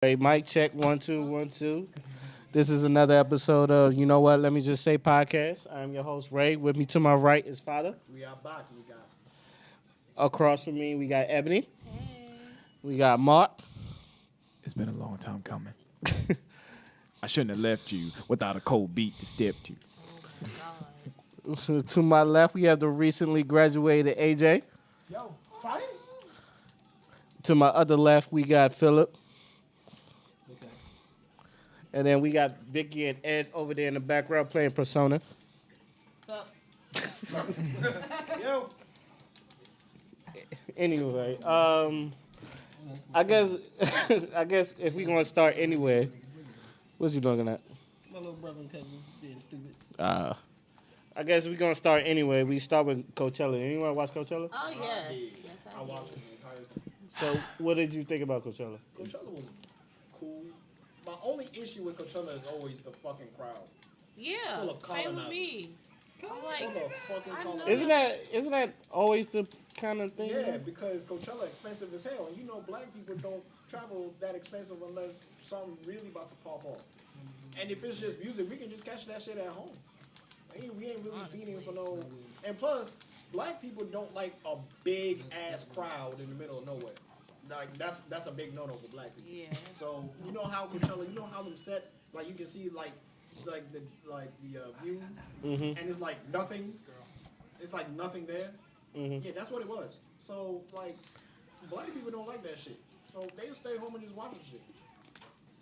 Hey, mic check 1 2 1 2. This is another episode of You Know What? Let me just say podcast. I'm your host Ray. With me to my right is Father. We are back, you guys. Across from me we got Ebony. We got Mark. It's been a long time coming. I shouldn't have left you without a cold beat to step to. To my left we have the recently graduated AJ. Yo, sorry? To my other left we got Philip. Okay. And then we got Vicky and Ed over there in the background playing Persona. Yo. Anyway, I guess if we gonna start anyway, what's you looking at? My little brother and cousin being stupid. I guess we're gonna start anyway. We start with Coachella. Anyone watch Coachella? Oh, yes. I watched the entire thing. So, what did you think about Coachella? Coachella was cool. My only issue with Coachella is always the fucking crowd. Yeah, Full of same with colonizers. me. I'm like, Full of fucking I know. colonizers. Isn't that always the kind of thing? Yeah, because Coachella expensive as hell, and you know black people don't travel that expensive unless something really about to pop off. And if it's just music, we can just catch that shit at home. We ain't really feeding for no. And plus, black people don't like a big ass crowd in the middle of nowhere. Like that's a big no-no for black people. Yeah. So you know how Coachella, you know how them sets, like you can see like the view, and it's like nothing. It's like nothing there. Yeah, that's what it was. So like, black people don't like that shit. So they stay home and just watch the shit.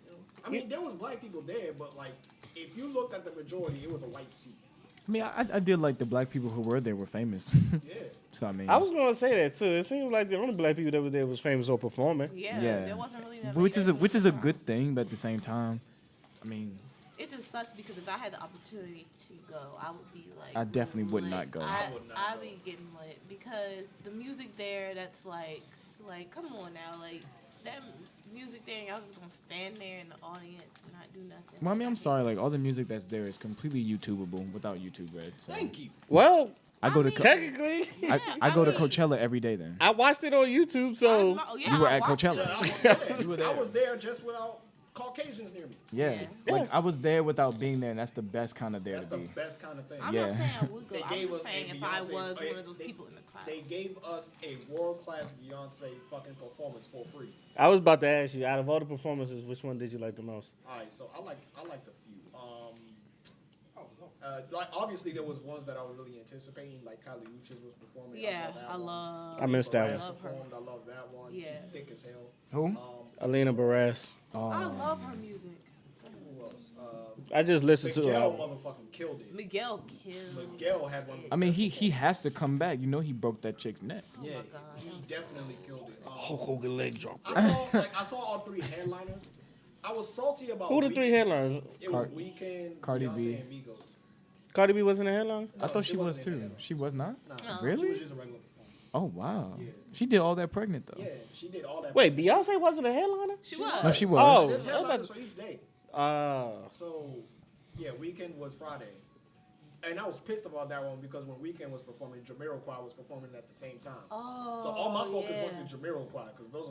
You know? I mean, there was black people there, but like, if you looked at the majority, it was a white sea. I mean, I did like the black people who were there were famous. Yeah. So I mean, I was gonna say that too. It seemed like the only black people that were there was famous or performing. Yeah, yeah, there wasn't really that which many is a people. good thing, but at the same time, I mean, It just sucks because if I had the opportunity to go, I would be like. I definitely would lit. not go. I would not I'd go. be getting lit because the music there, that's like, come on now, like that music there, and I was just gonna stand there in the audience and not do nothing. well, I mean, I'm sorry, like all the music that's there is completely YouTubeable without YouTube Red. So Thank you. Well, I go to mean, technically, I go to mean- Coachella every day then. I watched it on YouTube. So You were I at watched Coachella. it. I was there. You were there. I was there just without Caucasians near me. Yeah. Yeah. Like I was there without being there, and that's the best kind of there That's to the be. best kind of thing. I'm Yeah. not saying I would go. They I'm gave just us saying a if I Beyonce- was they- one of those they- people in the crowd. They gave us a world-class Beyonce fucking performance for free. I was about to ask you, out of all the performances, which one did you like the most? All right, so I liked a few. Like obviously there was ones that I was really anticipating, like Kylie Uchis was performing. Yeah, saw that I one. love. I missed that Perez one. Love her. performed. I love that one. Yeah. She thick as hell. Who? Alina Baraz. Oh, I love her music. Who else? I just listened to Miguel her. motherfucking killed it. Miguel killed. Miguel had one. Of the I mean, best he has to come back. You know, he broke that chick's neck. Oh Yeah, my God. he definitely killed it. Hogan leg drop. I saw all three headliners. I was salty about Who the three headliners? It was Weeknd, Cardi Beyonce, B. and Migos. Cardi B wasn't a headline. I thought she was wasn't in too. there. She was not? Nah, No. She Really? was just a regular performer. Oh wow. Yeah. She did all that pregnant though. Yeah, she did all that. Wait, Beyonce wasn't a headliner? She was. No, she was. Oh. There's I was about headliners to- for each day. Uh, So, yeah, Weekend was Friday. And I was pissed about that one because when Weekend was performing, Jamiroquai was performing at the same time. Oh. So all my focus yeah. went to Jamiroquai because that's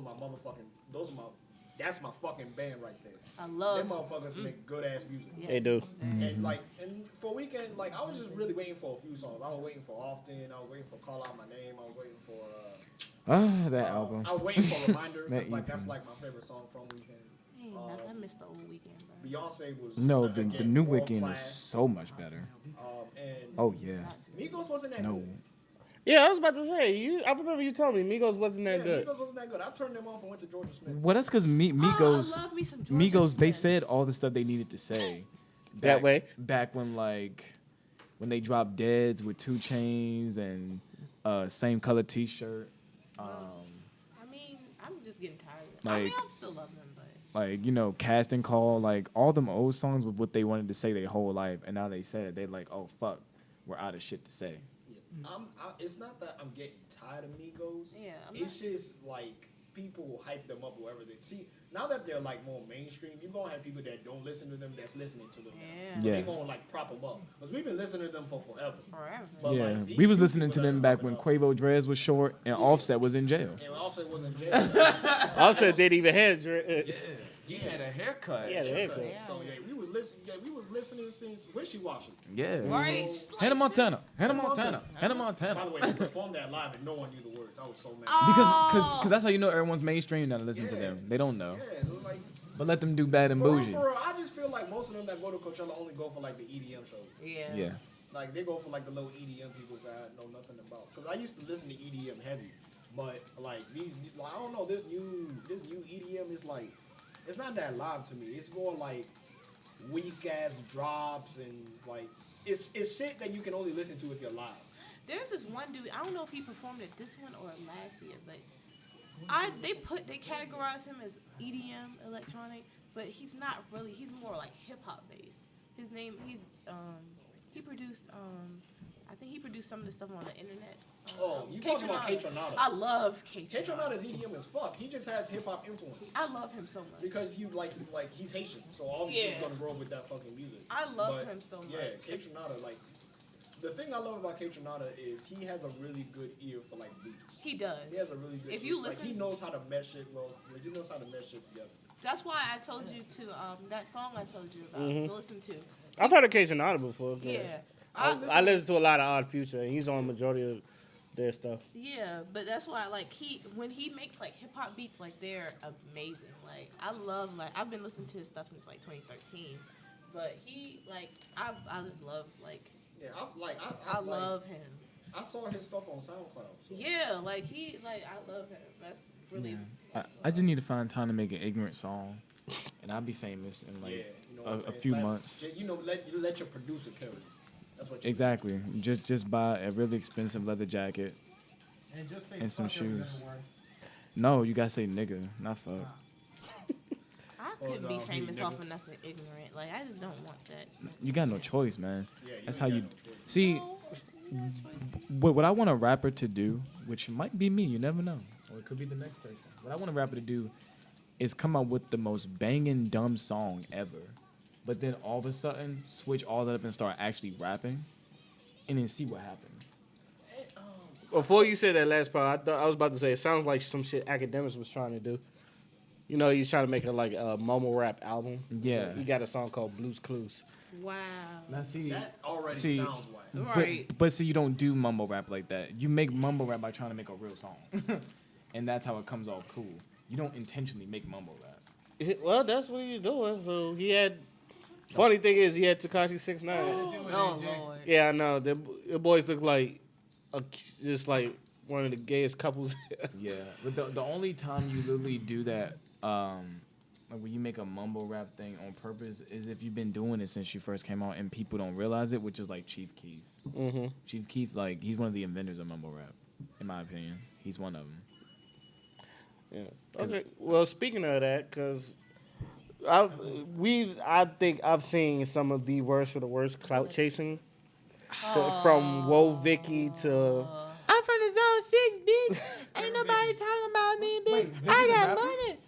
my fucking band right there. I Them love. motherfuckers make good ass music. Yes. They do. And for Weekend, like I was just really waiting for a few songs. I was waiting for Often. I was waiting for Call Out My Name. I was waiting for. That album. I was waiting for Reminder. That That's EP. like my favorite song from Weekend. I missed the old weekend, bro. Beyonce was No, the again, new world Weekend is class. so much better. And Oh yeah. Migos wasn't that No. good. yeah, I was about to say. I remember you told me Migos wasn't that Yeah, good. Migos wasn't that good. I turned them off and went to Georgia Smith. Well, that's because Oh, Migos, I love me some Georgia Migos, they Smith. said all the stuff they needed to say. That way? Back when when they dropped Deads with 2 Chains and same color T-shirt. I mean, I'm just getting tired of it. I Like- mean, I still love them, but Like, you know, Casting Call, like all them old songs with what they wanted to say their whole life, and now they said it. They're like, oh fuck, we're out of shit to say. Yeah. It's not that I'm getting tired of Migos. yeah, I'm It's just like people hype them up wherever they see. Now that they're like more mainstream, you're gonna have people that don't listen to them that's listening to them. Yeah. So Yeah. they're gonna like prop them up because we've been listening to them for forever. Forever. But, Yeah, like, these we was new listening to people that them are back coming when up, Quavo Dreads was short and Offset was in jail. and Offset was in jail. Offset didn't even have dreads. He had a haircut. Yeah, the haircut. Yeah. So yeah, we was listening since Wishy Washy. Yeah. Right. So- Hannah Like, Montana. Hannah Hannah Montana. Hannah By Montana. the way, they performed that live and no one knew the words. I was so mad. Because that's how you know everyone's mainstream now to listen to Yeah. them. They don't know. Yeah, like But let them do bad and for real, bougie. for real, I just feel like most of them that go to Coachella only go for like the EDM shows. Yeah. Yeah. Like they go for like the little EDM people that I know nothing about. Cause I used to listen to EDM heavy, but like these, like, I don't know, this new EDM is like, it's not that live to me. It's more like weak ass drops and like it's shit that you can only listen to if you're live. There's this one dude. I don't know if he performed at this one or last year, but they categorize him as EDM electronic, but he's not really. He's more like hip hop based. His name he produced I think he produced some of the stuff on the internet. Oh, you talking about K-Tronada. I love K-Tronada is EDM as fuck. He just has hip hop influence. I love him so much. Because you like he's Haitian, so obviously he's Yeah. gonna grow up with that fucking music. I love But, him so much. Yeah, K-Tronada, like the thing I love about K-Tronada is he has a really good ear for like beats. He does. He has a really good If ear. you Like, he listen- knows how to mesh it well. Like, he knows how to mesh it together. That's why I told you to that song I told you about Mhm. to listen to. I've heard occasion Otter before. but Yeah. I listen to a lot of Odd Future, and he's on majority of their stuff. Yeah, but that's why like when he makes like hip hop beats, like they're amazing. Like I love I've been listening to his stuff since like 2013, but he like I just love like Yeah, I love him. I saw his stuff on SoundCloud. So. Yeah, like I love him. That's really. I just need to find time to make an ignorant song, and I'll be famous in like Yeah, you know what I'm a saying? few It's like, months. You know, let your producer carry it. That's what you Exactly. Just buy a really expensive leather jacket. And just say And some fuck every shoes. other word. No, you gotta say nigga, not fuck. I Or couldn't be no, famous he off never- of nothing ignorant. Like I just don't want that. You got no choice, man. Yeah, That's ain't how got you no choice. see. No, no choice. What I want a rapper to do, which might be me, you never know, or it could be the next person. What I want a rapper to do is come up with the most banging dumb song ever, but then all of a sudden switch all that up and start actually rapping, and then see what happens. Before you said that last part, I thought I was about to say it sounds like some shit Academics was trying to do. You know, he's trying to make a like a mumble rap album. Yeah. So he got a song called Blues Clues. Wow. Now see, That already See, sounds wild. Right. but see, you don't do mumble rap like that. You make mumble rap by trying to make a real song, and that's how it comes off cool. You don't intentionally make mumble rap. Well, that's what he's doing. So he had. Funny thing is, he had Tekashi 6ix9ine. Oh Lord. Yeah, I know. The boys look like just like one of the gayest couples. Yeah, but the only time you literally do that, like when you make a mumble rap thing on purpose, is if you've been doing it since you first came out and people don't realize it, which is like Chief Keef. Mm-hmm. Chief Keef, like he's one of the inventors of mumble rap, in my opinion. He's one of them. Yeah. Okay. Well, speaking of that, because I think I've seen some of the worst of the worst clout chasing, from Woe Vicky to. I'm from the Zone 6, bitch. Ain't nobody talking about me, bitch. Wait, Vicky's a rapper? money.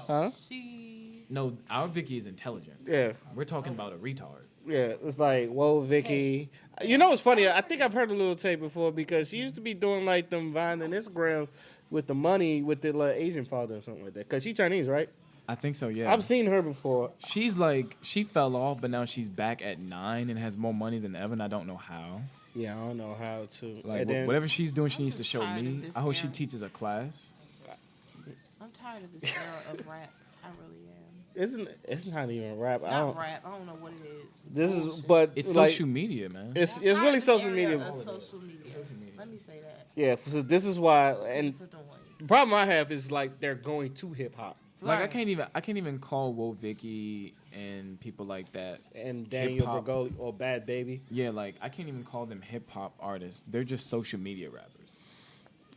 Huh? She. No, our Vicky is intelligent. Yeah. We're talking about a retard. Yeah, it's like, whoa, Vicky. You know what's funny? I think I've heard a little tape before because she used to be doing like them Vine and Instagram with the money with the like, Asian father or something like that. Because she Chinese, right? I think so, yeah. I've seen her before. She's like, she fell off, but now she's back at 9 and has more money than ever, and I don't know how. Yeah, I don't know how to. Like, And then- whatever she's doing, she I'm needs to just show tired of me. this I hope she era. teaches a class. I'm tired of this era of rap. I really am. It's not even rap. I Not don't. rap. I don't know what it is. This is, Bullshit. but It's like, social media, man. It's I'm it's tired really of this social era media. of social media. Let me say that. Yeah, so this is why. And It's annoying. the problem I have is like they're going to hip hop. Like, Right. I can't even call Woe Vicky and people like that. And Daniel Hip-hop. Bergoli or Bad Baby. Yeah, like, I can't even call them hip hop artists. They're just social media rappers.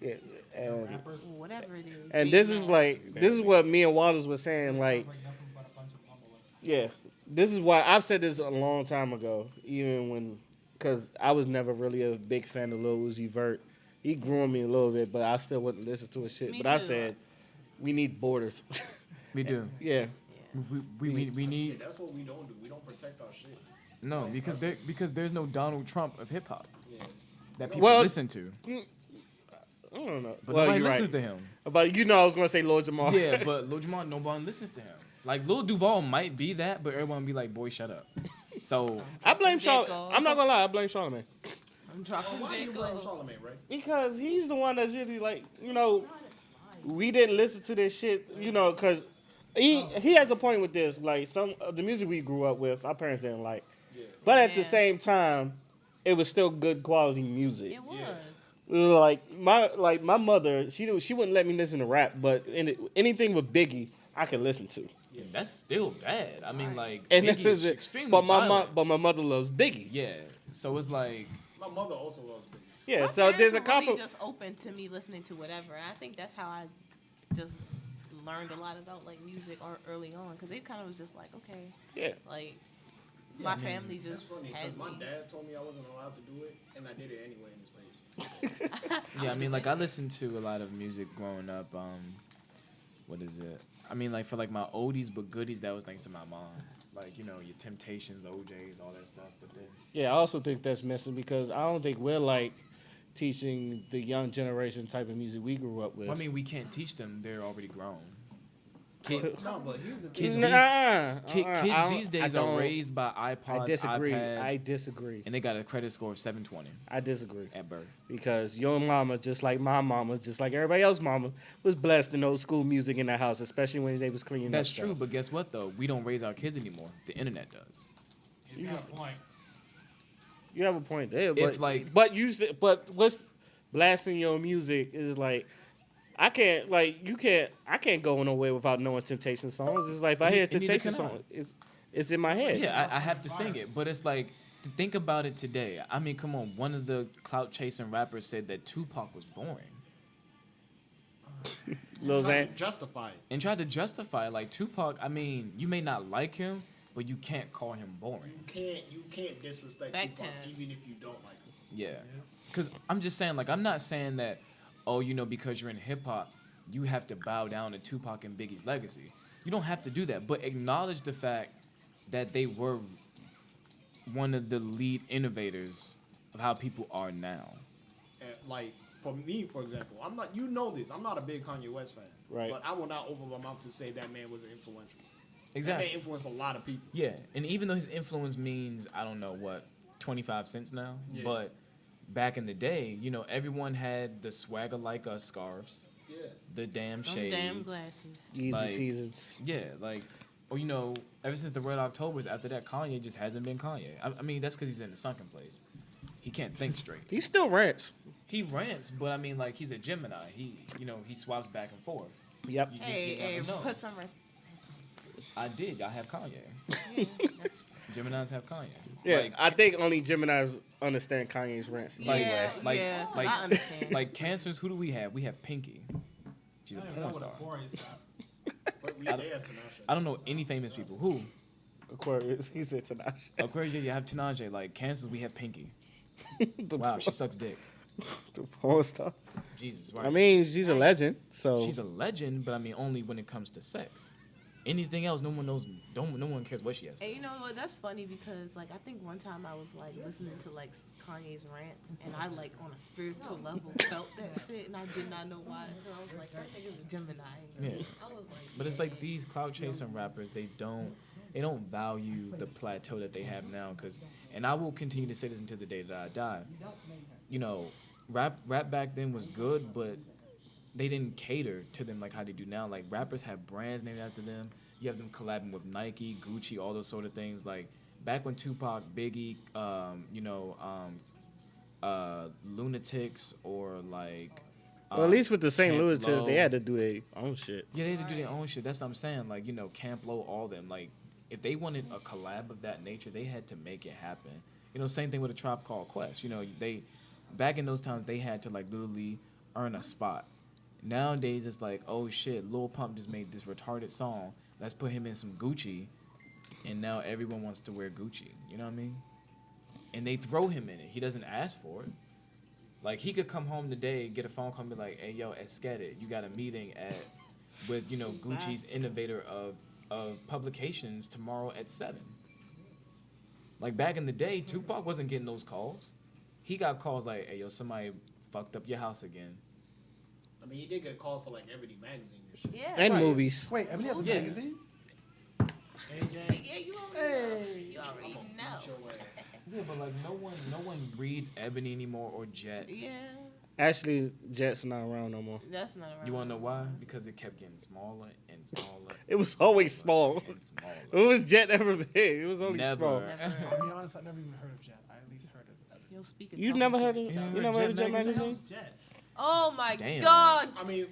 Yeah, and Rappers. Whatever it is. and Big this is Mac. like this is what me and Waters was saying. Sounds Like, like nothing but a bunch of mumbling. yeah, this is why I've said this a long time ago. Even when, because I was never really a big fan of Lil Uzi Vert. He grew on me a little bit, but I still wouldn't listen to his shit. Me But I too. said, we need borders. We do. Yeah. We Yeah, need that's what we don't do. We don't protect our shit. no because there's no Donald Trump of hip hop Yeah. that people Well- listen to. I don't know. But well, nobody you're listens right. to him. But you know, I was gonna say Lord Jamar. Yeah, but Lil Jamar, nobody listens to him. Like Lil Duval might be that, but everyone be like, "Boy, shut up." So I blame Charlotte. Dicko. I'm not gonna lie. I blame Charlamagne I'm dropping Why do you blame Dicko. Charlamagne, right? because he's the one that's really like, you know, we didn't listen to this shit, you know, because he has a point with this. Like some of the music we grew up with, our parents didn't like, Yeah. but at the Yeah. same time, it was still good quality music. It was. Like my mother, she wouldn't let me listen to rap, but anything with Biggie, I could listen to. that's still bad. I mean, like And Biggie is it. extremely But violent. my mother loves Biggie. Yeah, so it's like My mother also loves Biggie. Yeah, My so parents there's a were couple. really just open to me listening to whatever. And I think that's how I just learned a lot about like music early on because it kind of was just like okay, Yeah. like Yeah, my I mean, family That's just funny had because me. my dad told me I wasn't allowed to do it, and I did it anyway in his face. yeah. I mean, like I listened to a lot of music growing up. What is it? I mean, like for like my oldies but goodies, that was thanks to my mom. Like you know, your Temptations, OJ's, all that stuff. But then Yeah, I also think that's missing because I don't think we're like teaching the young generation type of music we grew up with. well, I mean, we can't teach them; they're already grown. No, but here's the Kids thing. these- I Kids don't- these days I are don't- raised by iPods, I disagree. iPads, I disagree. and they got a credit score of 720 I disagree. at birth. Because your mama, just like my mama, just like everybody else's mama, was blessed in old school music in the house, especially when they was cleaning That's up true, stuff. but guess what though? We don't raise our kids anymore. The internet does. He's got a point. You have a point there, but If, like- but what's blasting your music is like I can't go nowhere without knowing Temptation songs. It's like if I hear a And neither Temptation can I. song, it's in my head. Yeah, I have to sing it, but it's like to think about it today. I mean, come on. One of the clout chasing rappers said that Tupac was boring Lil Trying Xan. to justify it. and tried to justify it. Like Tupac, I mean, you may not like him, but you can't call him boring. You can't disrespect Back Tupac then. even if you don't like him. Yeah, because I'm just saying, like, I'm not saying that, oh, you know, because you're in hip hop, you have to bow down to Tupac and Biggie's legacy. You don't have to do that, but acknowledge the fact that they were one of the lead innovators of how people are now. And like for me, for example, I'm not. You know this. I'm not a big Kanye West fan. Right. But I will not open my mouth to say that man was influential. That Exactly. man influenced a lot of people. Yeah, and even though his influence means, I don't know what, 25 cents now, Yeah. but back in the day, you know, everyone had the swagger like us scarves, Yeah. the damn Them shades. damn glasses. Yeezy Like- seasons. Yeah, like, or you know, ever since the Red Octobers, after that, Kanye just hasn't been Kanye. I mean, that's because he's in a sunken place. He can't think straight. He still rants. He rants, but I mean, like, he's a Gemini. You know, he swaps back and forth. Yep. You never know. Put some respect. I did. I have Kanye. Yeah, that's- Geminis have Kanye. Yeah, Like, I think only Geminis understand Kanye's rants. Like- yeah, like- yeah, 'cause like- I understand. like cancers, who do we have? We have Pinky. She's a I don't even know porn what star. a is. But we there tonight. I don't know any famous people. Who? Aquarius, he said Tinashe. Aquarius, you have Tanaje. Like cancers, we have Pinky. the, Wow, she sucks dick. the porn star. Jesus, right? I mean, she's a legend, so she's a legend, but I mean only when it comes to sex. Anything else, no one knows. No one cares what she has. And you know what? That's funny because like I think one time I was like listening to like Kanye's rants and I like on a spiritual level felt that shit and I did not know why. So I was like, that nigga's a Gemini. Yeah. I was like, But it's like these clout chasing rappers, they don't value the plateau that they have now. And I will continue to say this until the day that I die. You know, rap back then was good, but they didn't cater to them like how they do now. Like rappers have brands named after them. You have them collabing with Nike, Gucci, all those sort of things. Like back when Tupac, Biggie, Lunatics, or like. well, at least with the St. Camp Louis, Lo. they had to do their own shit. Yeah, they had to do their own shit. That's what I'm saying. Like, you know, Camp Lo, all them. Like, if they wanted a collab of that nature, they had to make it happen. You know, same thing with a Tribe Called Quest. You know, back in those times, they had to, like, literally earn a spot. Nowadays, it's like, oh, shit, Lil Pump just made this retarded song. Let's put him in some Gucci. And now everyone wants to wear Gucci. You know what I mean? And they throw him in it. He doesn't ask for it. Like, he could come home today, get a phone call, and be like, hey, yo, Escadit, you got a meeting at with Gucci's innovator of publications tomorrow at 7. Like back in the day, Tupac wasn't getting those calls. He got calls like, "Hey, yo, somebody fucked up your house again." I mean, he did get calls for like Ebony magazine and shit. Yeah. And movies. Wait, Ebony has a Yes. magazine? Yeah, you already know. You already know. Beat your ass. Yeah, but like no one reads Ebony anymore or Jet. Yeah, Actually, Jet's not around no more. that's not around. You wanna know why? Because it kept getting smaller and smaller. It was always small. And smaller. It was Jet ever big. It was only Never. small. I'll be honest, I've never even heard of Jet. I at least heard of Ebony. You'll speak. You never heard of? Yeah, You never heard of Jet Jet magazine? Jet. Oh my Damn. God! I mean.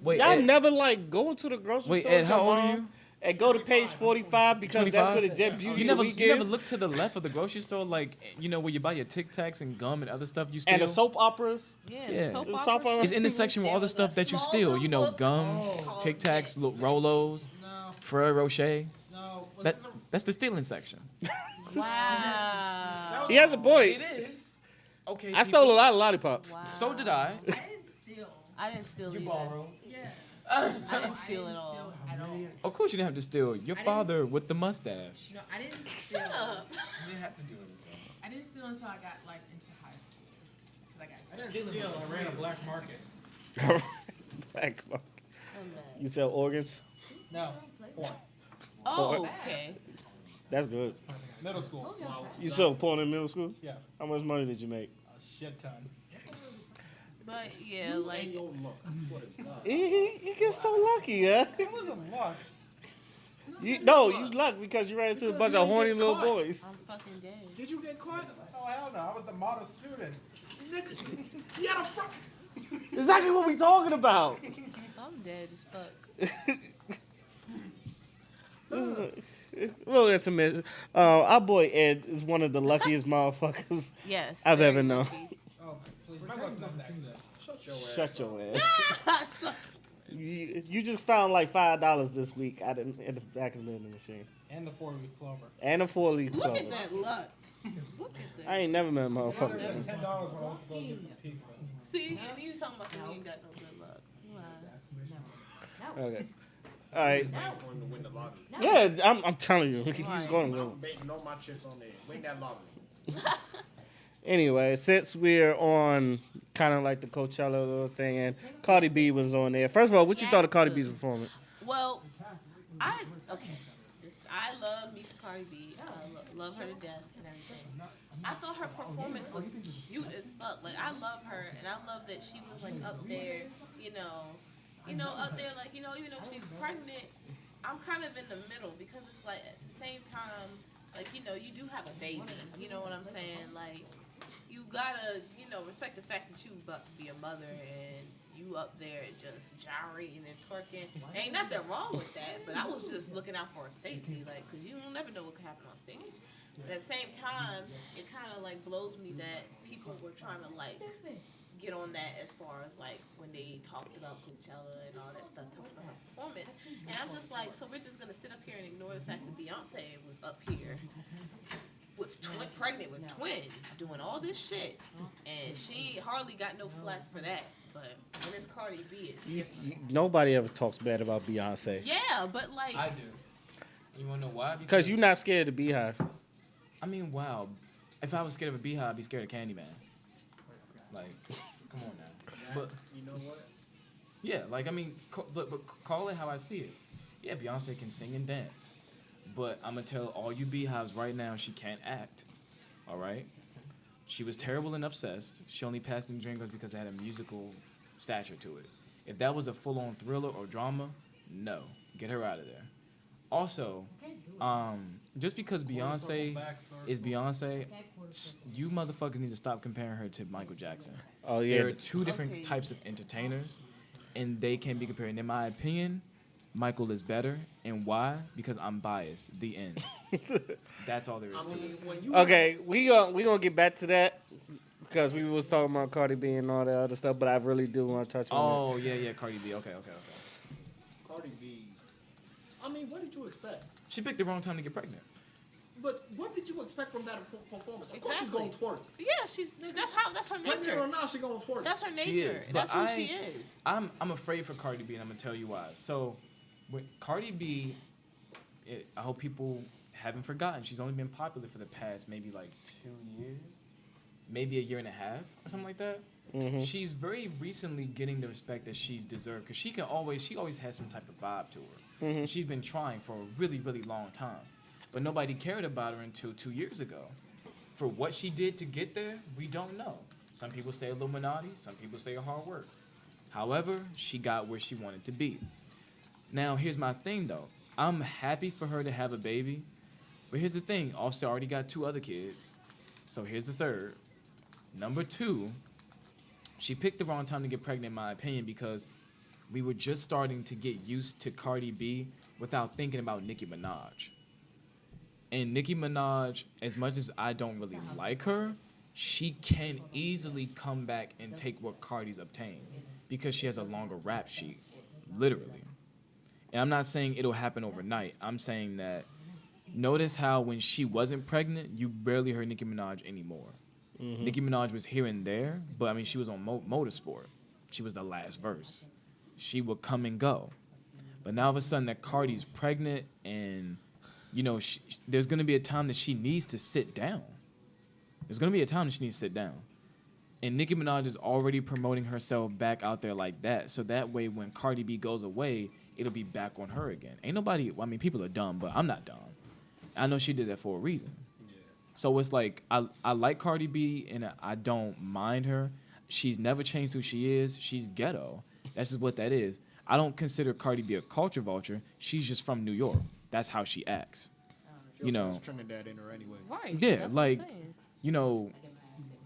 Wait, Y'all Ed, never like go to the grocery wait, store Ed, how old are tomorrow you? and go to page 45 because that's 25? where the Jet Beauty You never weekend look to the left of the grocery store, like where you buy your Tic Tacs and gum and other stuff you steal. and the soap operas. Yeah, Yeah. the soap The opera soap opera. shit. It's in the section where all the stuff that you steal. Gum, Oh. Tic Tacs, Rolos, No, Ferrero Rocher. no. Was That this a- that's the stealing section. Wow. He has a point. is. Okay. I stole a lot of lollipops. Wow. So did I. I didn't steal You either. borrowed. I didn't steal at all. Of course you didn't have to steal. Your father with the mustache. No, I didn't steal. Shut up. You didn't have to do anything. I didn't steal until I got like into high school. 'Cause I didn't steal. I ran a black market. Black market. I'm mad. You sell organs? No. Porn. Oh, okay. That's good. Middle school. You sell porn in middle school? Yeah. How much money did you make? A shit ton. But yeah, You like ain't your luck. I swear to God. He gets so lucky, yeah. It wasn't luck. You luck because you ran into a Because bunch you of ain't horny get little caught. boys. I'm fucking dead. Did you get caught? Oh hell no! I was the model student. Nigga, he had a front. Exactly what we talking about. I'm dead as fuck. This is a little intimate. Our boy Ed is one of the luckiest motherfuckers Yes. I've very ever known. lucky. Oh, please. My luck's not that good. Shut your ass. Shut up. your ass. You just found like $5 this week out in the back of the vending machine. And the 4-week clover. And a 4-leaf Look clover. at that luck. Look at that. I ain't never met a I motherfucker. had $10 when I went to go get some pizza. See, and you talking about something you ain't got no good luck. Wow. Okay. All right. Waiting for him to win the lottery. Yeah, I'm telling you, he's Right. going to I'm win. betting all my chips on there. Win that lottery. Anyway, since we're on kind of like the Coachella little thing, and Cardi B was on there. First of all, what you thought of Cardi B's performance? Well, I love me some Cardi B. I love her to death and everything. I thought her performance was cute as fuck. Like I love her, and I love that she was like up there, up there, like even though she's pregnant, I'm kind of in the middle because it's like at the same time, like you do have a baby. You know what I'm saying? Like you gotta, respect the fact that you about to be a mother and you up there just gyrating and twerking. Ain't nothing wrong with that, but I was just looking out for her safety, like, cause you don't never know what could happen on stage. But at the same time, it kind of like blows me that people were trying to like get on that as far as like when they talked about Coachella and all that stuff, talking about her performance. And I'm just like, so we're just gonna sit up here and ignore the fact that Beyonce was up here with pregnant with twins, doing all this shit, and she hardly got no flack for that. But when it's Cardi B, it's different. Nobody ever talks bad about Beyonce. Yeah, but like, I do. You wanna know why? Because you're not scared of the Beehive. I mean, wow. If I was scared of a beehive, I'd be scared of Candyman. Like, come on now. But You know what? yeah, like I mean, but call it how I see it. Yeah, Beyonce can sing and dance, but I'm gonna tell all you beehives right now, she can't act. All right. She was terrible and obsessed. She only passed in Dreamgirls because it had a musical stature to it. If that was a full-on thriller or drama, no, get her out of there. Also, just because Beyonce is Beyonce, you motherfuckers need to stop comparing her to Michael Jackson. Oh yeah. There are two different types of entertainers, and they can be compared. In my opinion, Michael is better, and why? Because I'm biased. The end. That's all there is I to mean, it. when you Okay, we gonna get back to that because we was talking about Cardi B and all that other stuff, but I really do want to touch on Oh yeah, Cardi B. Okay. Cardi B. I mean, what did you expect? She picked the wrong time to get pregnant. But what did you expect from that performance? Of course she's Exactly. gonna twerk. Yeah, that's her Pregnant or nature. not, she's gonna twerk. That's her She nature. is, but That's who she is. I'm afraid for Cardi B, and I'm gonna tell you why. So, with Cardi B, I hope people haven't forgotten. She's only been popular for the past maybe like 2 years, maybe a year and a half or something like that. Mm-hmm. She's very recently getting the respect that she's deserved because she always has some type of vibe to her. Mm-hmm. She's been trying for a really, really long time, but nobody cared about her until 2 years ago. For what she did to get there, we don't know. Some people say Illuminati, some people say hard work. However, she got where she wanted to be. Now, here's my thing though. I'm happy for her to have a baby, but here's the thing. Offset already got 2 other kids, so here's the third. Number 2, she picked the wrong time to get pregnant, in my opinion, because we were just starting to get used to Cardi B without thinking about Nicki Minaj. And Nicki Minaj, as much as I don't really like her, she can easily come back and take what Cardi's obtained because she has a longer rap sheet, literally. And I'm not saying it'll happen overnight. I'm saying that notice how when she wasn't pregnant, you barely heard Nicki Minaj anymore. Mm-hmm. Nicki Minaj was here and there, but I mean, she was on Motorsport. She was the last verse. She would come and go. But now all of a sudden that Cardi's pregnant and, you know, there's going to be a time that she needs to sit down. There's going to be a time that she needs to sit down. And Nicki Minaj is already promoting herself back out there like that. So that way when Cardi B goes away, it'll be back on her again. Ain't nobody, I mean, people are dumb, but I'm not dumb. I know she did that for a reason. So it's like, I like Cardi B, and I don't mind her. She's never changed who she is. She's ghetto. That's just what that is. I don't consider Cardi B a culture vulture. She's just from New York. That's how she acts. You know. Trinidad in her anyway. Right. Yeah, that's like, what I'm saying. you know,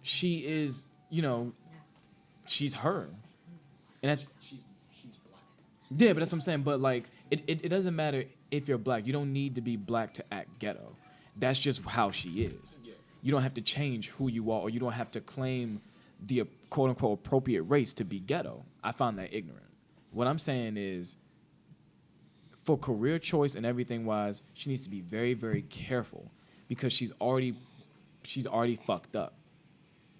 she is, you know, she's her. And She's black. yeah, but that's what I'm saying. But, like, it doesn't matter if you're black. You don't need to be black to act ghetto. That's just how she is. Yeah. You don't have to change who you are, or you don't have to claim the quote-unquote appropriate race to be ghetto. I find that ignorant. What I'm saying is, for career choice and everything wise, she needs to be very, very careful because she's already fucked up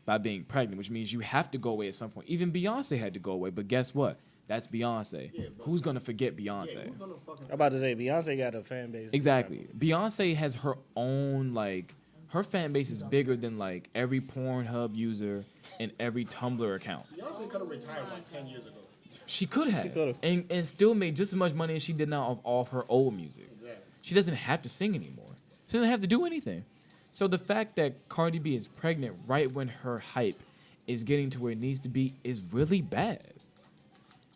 by being pregnant, which means you have to go away at some point. Even Beyonce had to go away, but guess what? That's Beyonce. Yeah, but- Who's gonna forget Beyonce? Yeah, who's gonna fucking... I'm about to say Beyonce got a fan base. Exactly. Beyonce has her own, like, her fan base is bigger than, like, every Pornhub user and every Tumblr account. Beyonce could have retired like 10 years ago. She could have. could've. And still made just as much money as she did now off her old music. Exactly. She doesn't have to sing anymore. She doesn't have to do anything. So the fact that Cardi B is pregnant right when her hype is getting to where it needs to be is really bad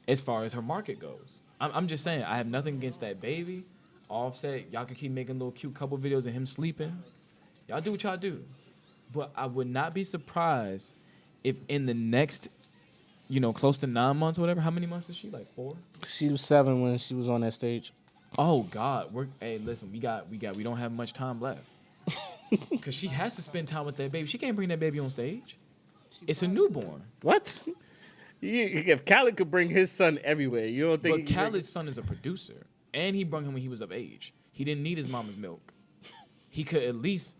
as far as her market goes. I'm just saying, I have nothing against that baby. Offset, y'all can keep making little cute couple videos of him sleeping. Y'all do what y'all do. But I would not be surprised if in the next, you know, close to 9 months or whatever, how many months is she? Like 4? She was 7 when she was on that stage. Oh God, hey, listen, we don't have much time left. Cause she has to spend time with that baby. She can't bring that baby on stage. It's a newborn. What? If Khaled could bring his son everywhere, you don't think? But Khaled's son is a producer, and he brought him when he was of age. He didn't need his mama's milk. He could at least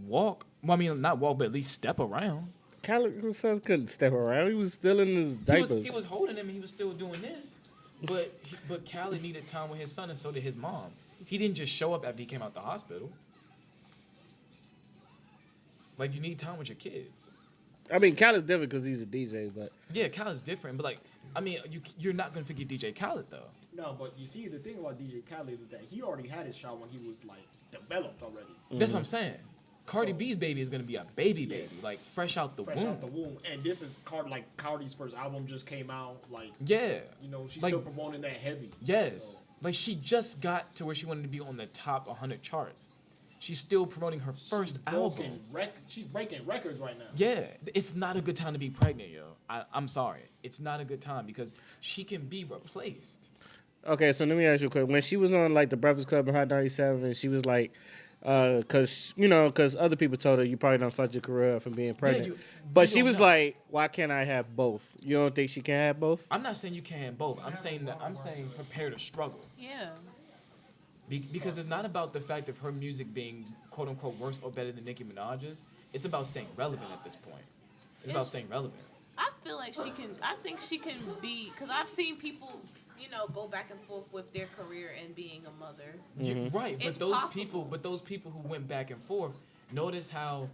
walk. Well, I mean, not walk, but at least step around. Khaled's son couldn't step around. He was still in his diapers. He was holding him, and he was still doing this. But Khaled needed time with his son, and so did his mom. He didn't just show up after he came out the hospital. Like, you need time with your kids. I mean, Khaled's different because he's a DJ, but Yeah, Khaled's different, but, like, I mean, you're not gonna forget DJ Khaled though. No, but you see, the thing about DJ Khaled is that he already had his shot when he was like developed already. That's what I'm saying. Cardi B's baby is gonna be a baby, like fresh out the Fresh womb. out the womb. And this is Cardi's first album just came out. Like, Yeah. you know, she's Like- still promoting that heavy. Yes. So, Like, she just got to where she wanted to be on the top 100 charts. She's still promoting her first album. She's breaking records right now. Yeah, it's not a good time to be pregnant, yo. I'm sorry. It's not a good time because she can be replaced. okay. So let me ask you a question. When she was on like the Breakfast Club in Hot 97, she was like, because other people told her you probably don't fuck your career from being pregnant. But she don't was know. like, why can't I have both? You don't think she can have both? I'm not saying you can't have both. I'm saying prepare to struggle. Yeah. Because it's not about the fact of her music being quote unquote worse or better than Nicki Minaj's. It's about staying relevant at this point. It's about staying relevant. I feel like she can. I think she can be, because I've seen people, go back and forth with their career and being a mother. You're right, but It's those possible. people who went back and forth, notice how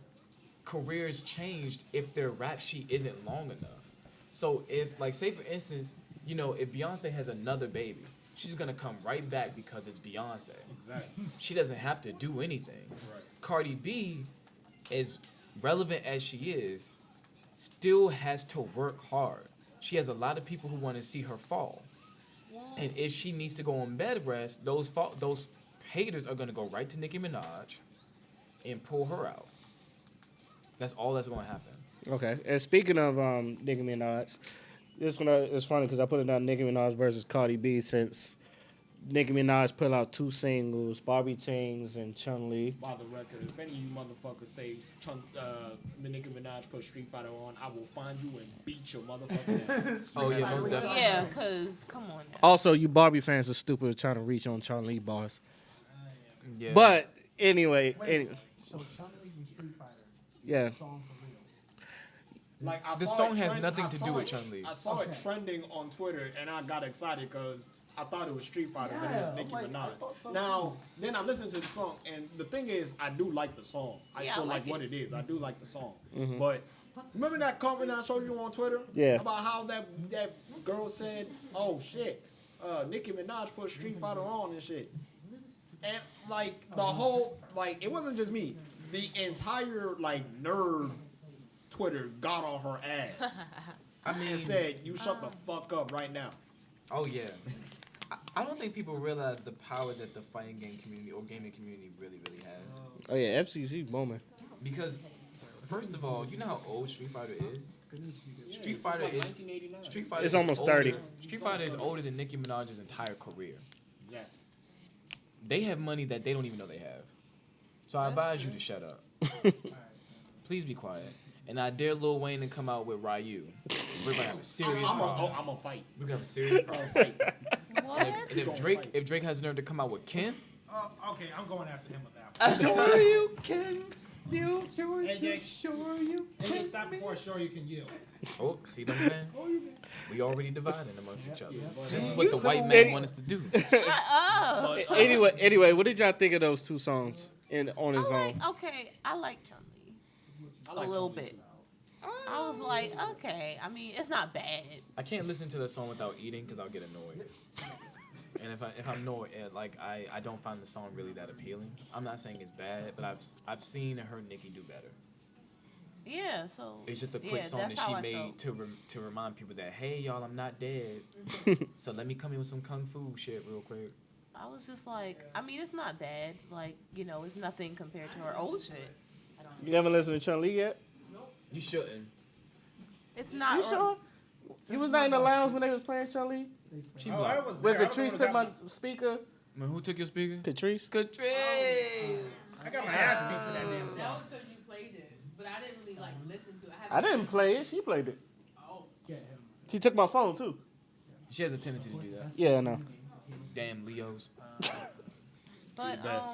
careers changed if their rap sheet isn't long enough. So if, like, say for instance, if Beyonce has another baby, she's gonna come right back because it's Beyonce. Exactly. She doesn't have to do anything. Right. Cardi B, as relevant as she is, still has to work hard. She has a lot of people who want to see her fall. And if she needs to go on bed rest, those haters are gonna go right to Nicki Minaj and pull her out. That's all that's gonna happen. Okay. And speaking of Nicki Minaj, this one is funny because I put it down Nicki Minaj versus Cardi B since Nicki Minaj put out 2 singles, Barbie Chains and Chun-Li. By the record, if any of you motherfuckers say Nicki Minaj put Street Fighter on, I will find you and beat your motherfucking ass. Oh yeah, most definitely. Yeah, because, come on now. Also, you Barbie fans are stupid trying to reach on Chun-Li bars. Yeah. But anyway, So Chun-Li from Street Fighter. yeah. Song for real. Like, I The saw song it has trend- nothing I to saw do with it- Chun-Li. I saw it Okay. trending on Twitter, and I got excited because I thought it was Street Fighter, but it Yeah, was Nicki like, I Minaj. thought so Now, then I listened to the song, and the thing is, I do like the song. I Yeah, I feel like like what it. it is. I do like the song. But remember that comment I showed you on Twitter? Yeah. About how that girl said, "Oh shit, Nicki Minaj put Street Fighter on and shit," and like the whole it wasn't just me. The entire nerd Twitter got on her ass. I mean, And said, "You shut the fuck up right now." oh yeah. I don't think people realize the power that the fighting game community or gaming community really, really has. Oh yeah, FCC moment. Because, first of all, you know how old Street Fighter is? Street It's Fighter like is 1989. Street Fighter. It's is almost older- 30. Street Fighter is older than Nicki Minaj's entire career. Exactly. They have money that they don't even know they have. So I advise you to shut up. Please be quiet. And I dare Lil Wayne to come out with Ryu. We're gonna have a serious problem. I'm gonna fight. We're gonna have a serious problem. Fight. What? And if Drake has the nerve to come out with Ken, Okay, I'm going after him with that one. Sure you can. You sure AJ, sure you AJ, stop before sure you can yield. oh, see what I'm saying? We already divided amongst each other. This is You what the so white man many- wants us to do. Shut up. Anyway, what did y'all think of those 2 songs on his own? I like Chun-Li I like a little Chun-Li. bit. I was like, okay. I mean, it's not bad. I can't listen to the song without eating because I'll get annoyed. And if I'm annoyed, I don't find the song really that appealing. I'm not saying it's bad, but I've seen her Nicki do better. Yeah, so It's just a quick song that's that how she I made felt. to remind people that, hey y'all, I'm not dead. So let me come in with some kung fu shit real quick. I was just like, I mean, it's not bad. Like, it's nothing compared to her old shit. You never listened to Chun-Li yet? You shouldn't. It's not. You sure? You was not in the lounge when they was playing Chun-Li? She Oh, I blocked. was When there. Catrice took my speaker? Man, who took your speaker? Catrice? Catrice. I got my ass beat to that damn That song. was because you played it, but I didn't really listen to it. I didn't play it. She played it. Oh, She took my phone too. She has a tendency to do that. Yeah, I know. Damn Leos. But best.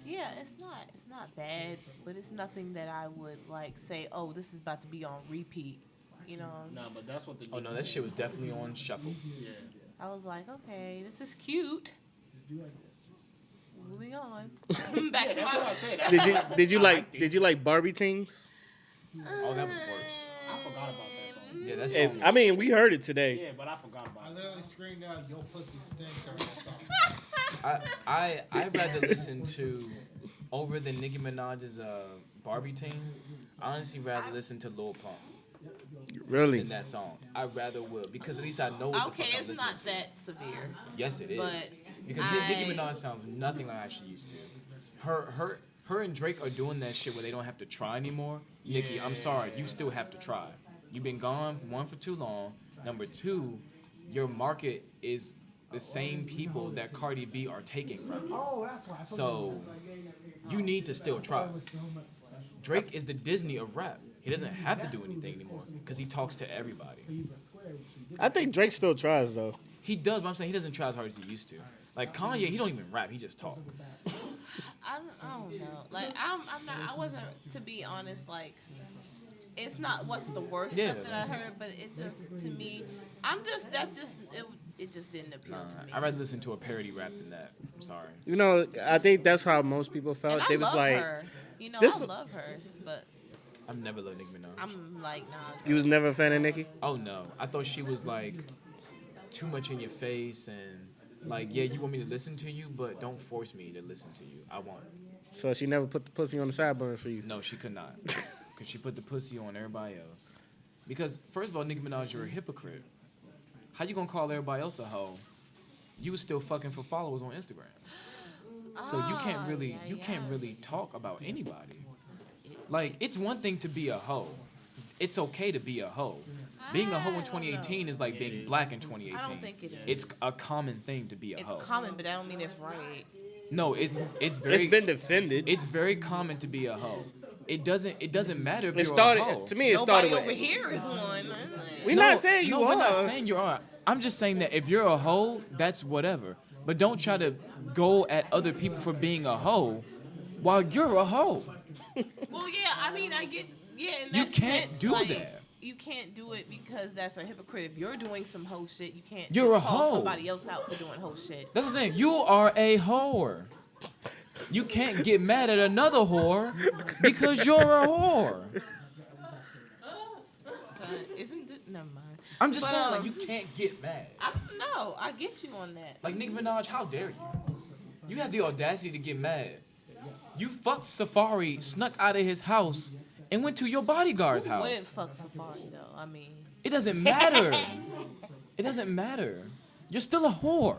yeah, it's not bad, but it's nothing that I would say, oh, this is about to be on repeat. Nah, but that's what the. Oh no, that shit was definitely on shuffle. Yeah. I was like, okay, this is cute. Moving on. Back to That's what I my. said. Did you like Barbie Teens? Oh, that was worse. I forgot about that song. Yeah, that song. And, was- I mean, we heard it today. Yeah, but I forgot I about it. literally screamed out, "Yo, pussy stink" during that song. I'd rather listen to over than Nicki Minaj's Barbie Team. I honestly rather listen to Lil Pump Really? than that song. I rather will because at least I know what the Okay, fuck I'm it's listening not to. that severe. Yes, it is. but Because Nicki Minaj sounds nothing like how she used to. Her and Drake are doing that shit where they don't have to try anymore. Nicki, I'm sorry, you still have to try. You've been gone, 1, for too long. Number 2, your market is the same people that Cardi B are taking from you. Oh, that's why. So you need to still try. Drake is the Disney of rap. He doesn't have to do anything anymore because he talks to everybody. I think Drake still tries though. He does, but I'm saying he doesn't try as hard as he used to. Like Kanye, he don't even rap. He just talk. I don't know. Like I'm not. I wasn't, to be honest. Like wasn't the worst Yeah. stuff that I heard, but it just, to me, it just didn't appeal to me. I'd rather listen to a parody rap than that. I'm sorry. You know, I think that's how most people felt. And I They was love like, her. You know, this- I love her, but I've never loved Nicki Minaj. I'm like, nah. you was never a fan of Nicki? Oh no, I thought she was like too much in your face and like, yeah, you want me to listen to you, but don't force me to listen to you. I won't. So she never put the pussy on the sideburns for you. No, she could not, because she put the pussy on everybody else. Because first of all, Nicki Minaj, you're a hypocrite. How you gonna call everybody else a hoe? You was still fucking for followers on Instagram, so you can't really talk about anybody. Like, it's one thing to be a hoe. It's okay to be a hoe. Being a hoe in 2018 is like being black in 2018. I don't think it is. It's a common thing to be a hoe. It's common, but I don't mean it's right. No, it's very. It's been defended. It's very common to be a hoe. It doesn't matter if It you're started a hoe. to me. It Nobody started over with. here is one. We're not saying you no, are. we're not saying you are. I'm just saying that if you're a hoe, that's whatever. But don't try to go at other people for being a hoe while you're a hoe. Well, yeah, I mean, I get, yeah, in that You can't sense, do like, that. You can't do it because that's a hypocrite. If you're doing some hoe shit, you can't You're just a call hoe. somebody else out for doing hoe shit. That's what I'm saying. You are a whore. You can't get mad at another whore because you're a whore. Son, isn't it? Never mind. I'm just But, saying, like, you can't get mad. No, I get you on that. Like, Nicki Minaj, how dare you? You have the audacity to get mad. You fucked Safari, snuck out of his house, and went to your bodyguard's house. Wouldn't fuck Safari though. I mean, It doesn't matter. It doesn't matter. You're still a whore.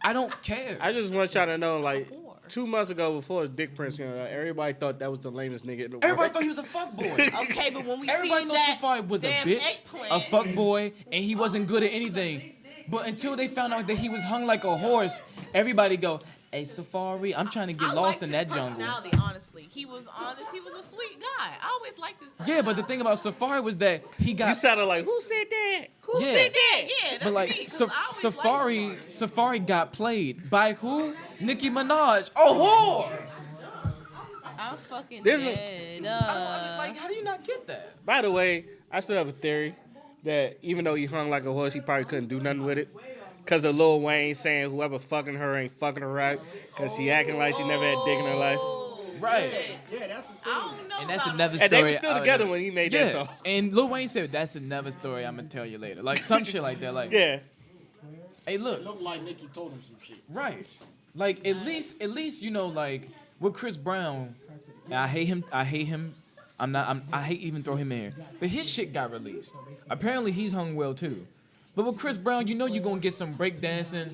I don't care. I just want y'all to know, like, whore. 2 months ago, before his Dick Prince came out, everybody thought that was the lamest nigga in the world. Everybody thought he was a fuckboy. Okay, but when we Everybody seen thought that Safari was a damn bitch, eggplant, a fuckboy, and he wasn't good at anything. But until they found out that he was hung like a horse, everybody go, hey, Safari, I'm trying to get I lost liked in his that jungle. personality, honestly. He was honest. He was a sweet guy. I always liked his personality. Yeah, but the thing about Safari was that he got... You sounded like, who said that? Who Yeah. said that? Yeah, that's But like me, 'cause I always Safari, liked him. Safari got played by who? Nicki Minaj, a whore. I'm fucking This is- dead. Like, how do you not get that? By the way, I still have a theory that even though he hung like a horse, he probably couldn't do nothing with it. Because of Lil Wayne saying whoever fucking her ain't fucking her right. Because she acting like she never had dick in her life. Right. Yeah, that's the thing. I don't know And that's about another And story. they were still together when he made that Yeah. song. And Lil Wayne said that's another story I'm gonna tell you later. Like some shit like that. Like, Yeah. hey, look, Looked like Nicki told him some shit. right. Like at least you know, like with Chris Brown, and I hate him. I hate even throw him in here. But his shit got released. Apparently he's hung well too. But with Chris Brown, you know you're gonna get some breakdancing,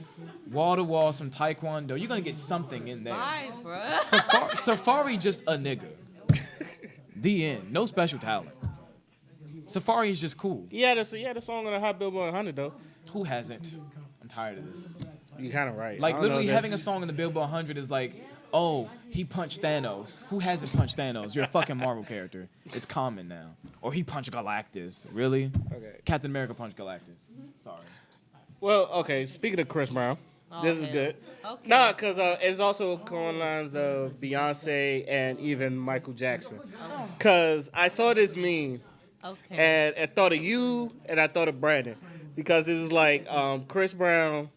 wall to wall, some taekwondo. You're gonna get something in there. Bye, bruh. Safari just a nigga. The end. No special talent. Safari is just cool. He had a song on the Hot Billboard 100, though. Who hasn't? I'm tired of this. You kind of right. Like I don't know literally if having a that's- song in the Billboard 100 is like, oh, he punched Thanos. Who hasn't punched Thanos? You're a fucking Marvel character. It's common now. Or he punched Galactus. Really? Okay. Captain America punched Galactus. Sorry. Well, okay, speaking of Chris Brown, this is Okay. good. Okay. Nah, because it's also along lines of Beyonce and even Michael Jackson. Because I saw this meme, Okay. and I thought of you, and I thought of Brandon. Because it was like Chris Brown,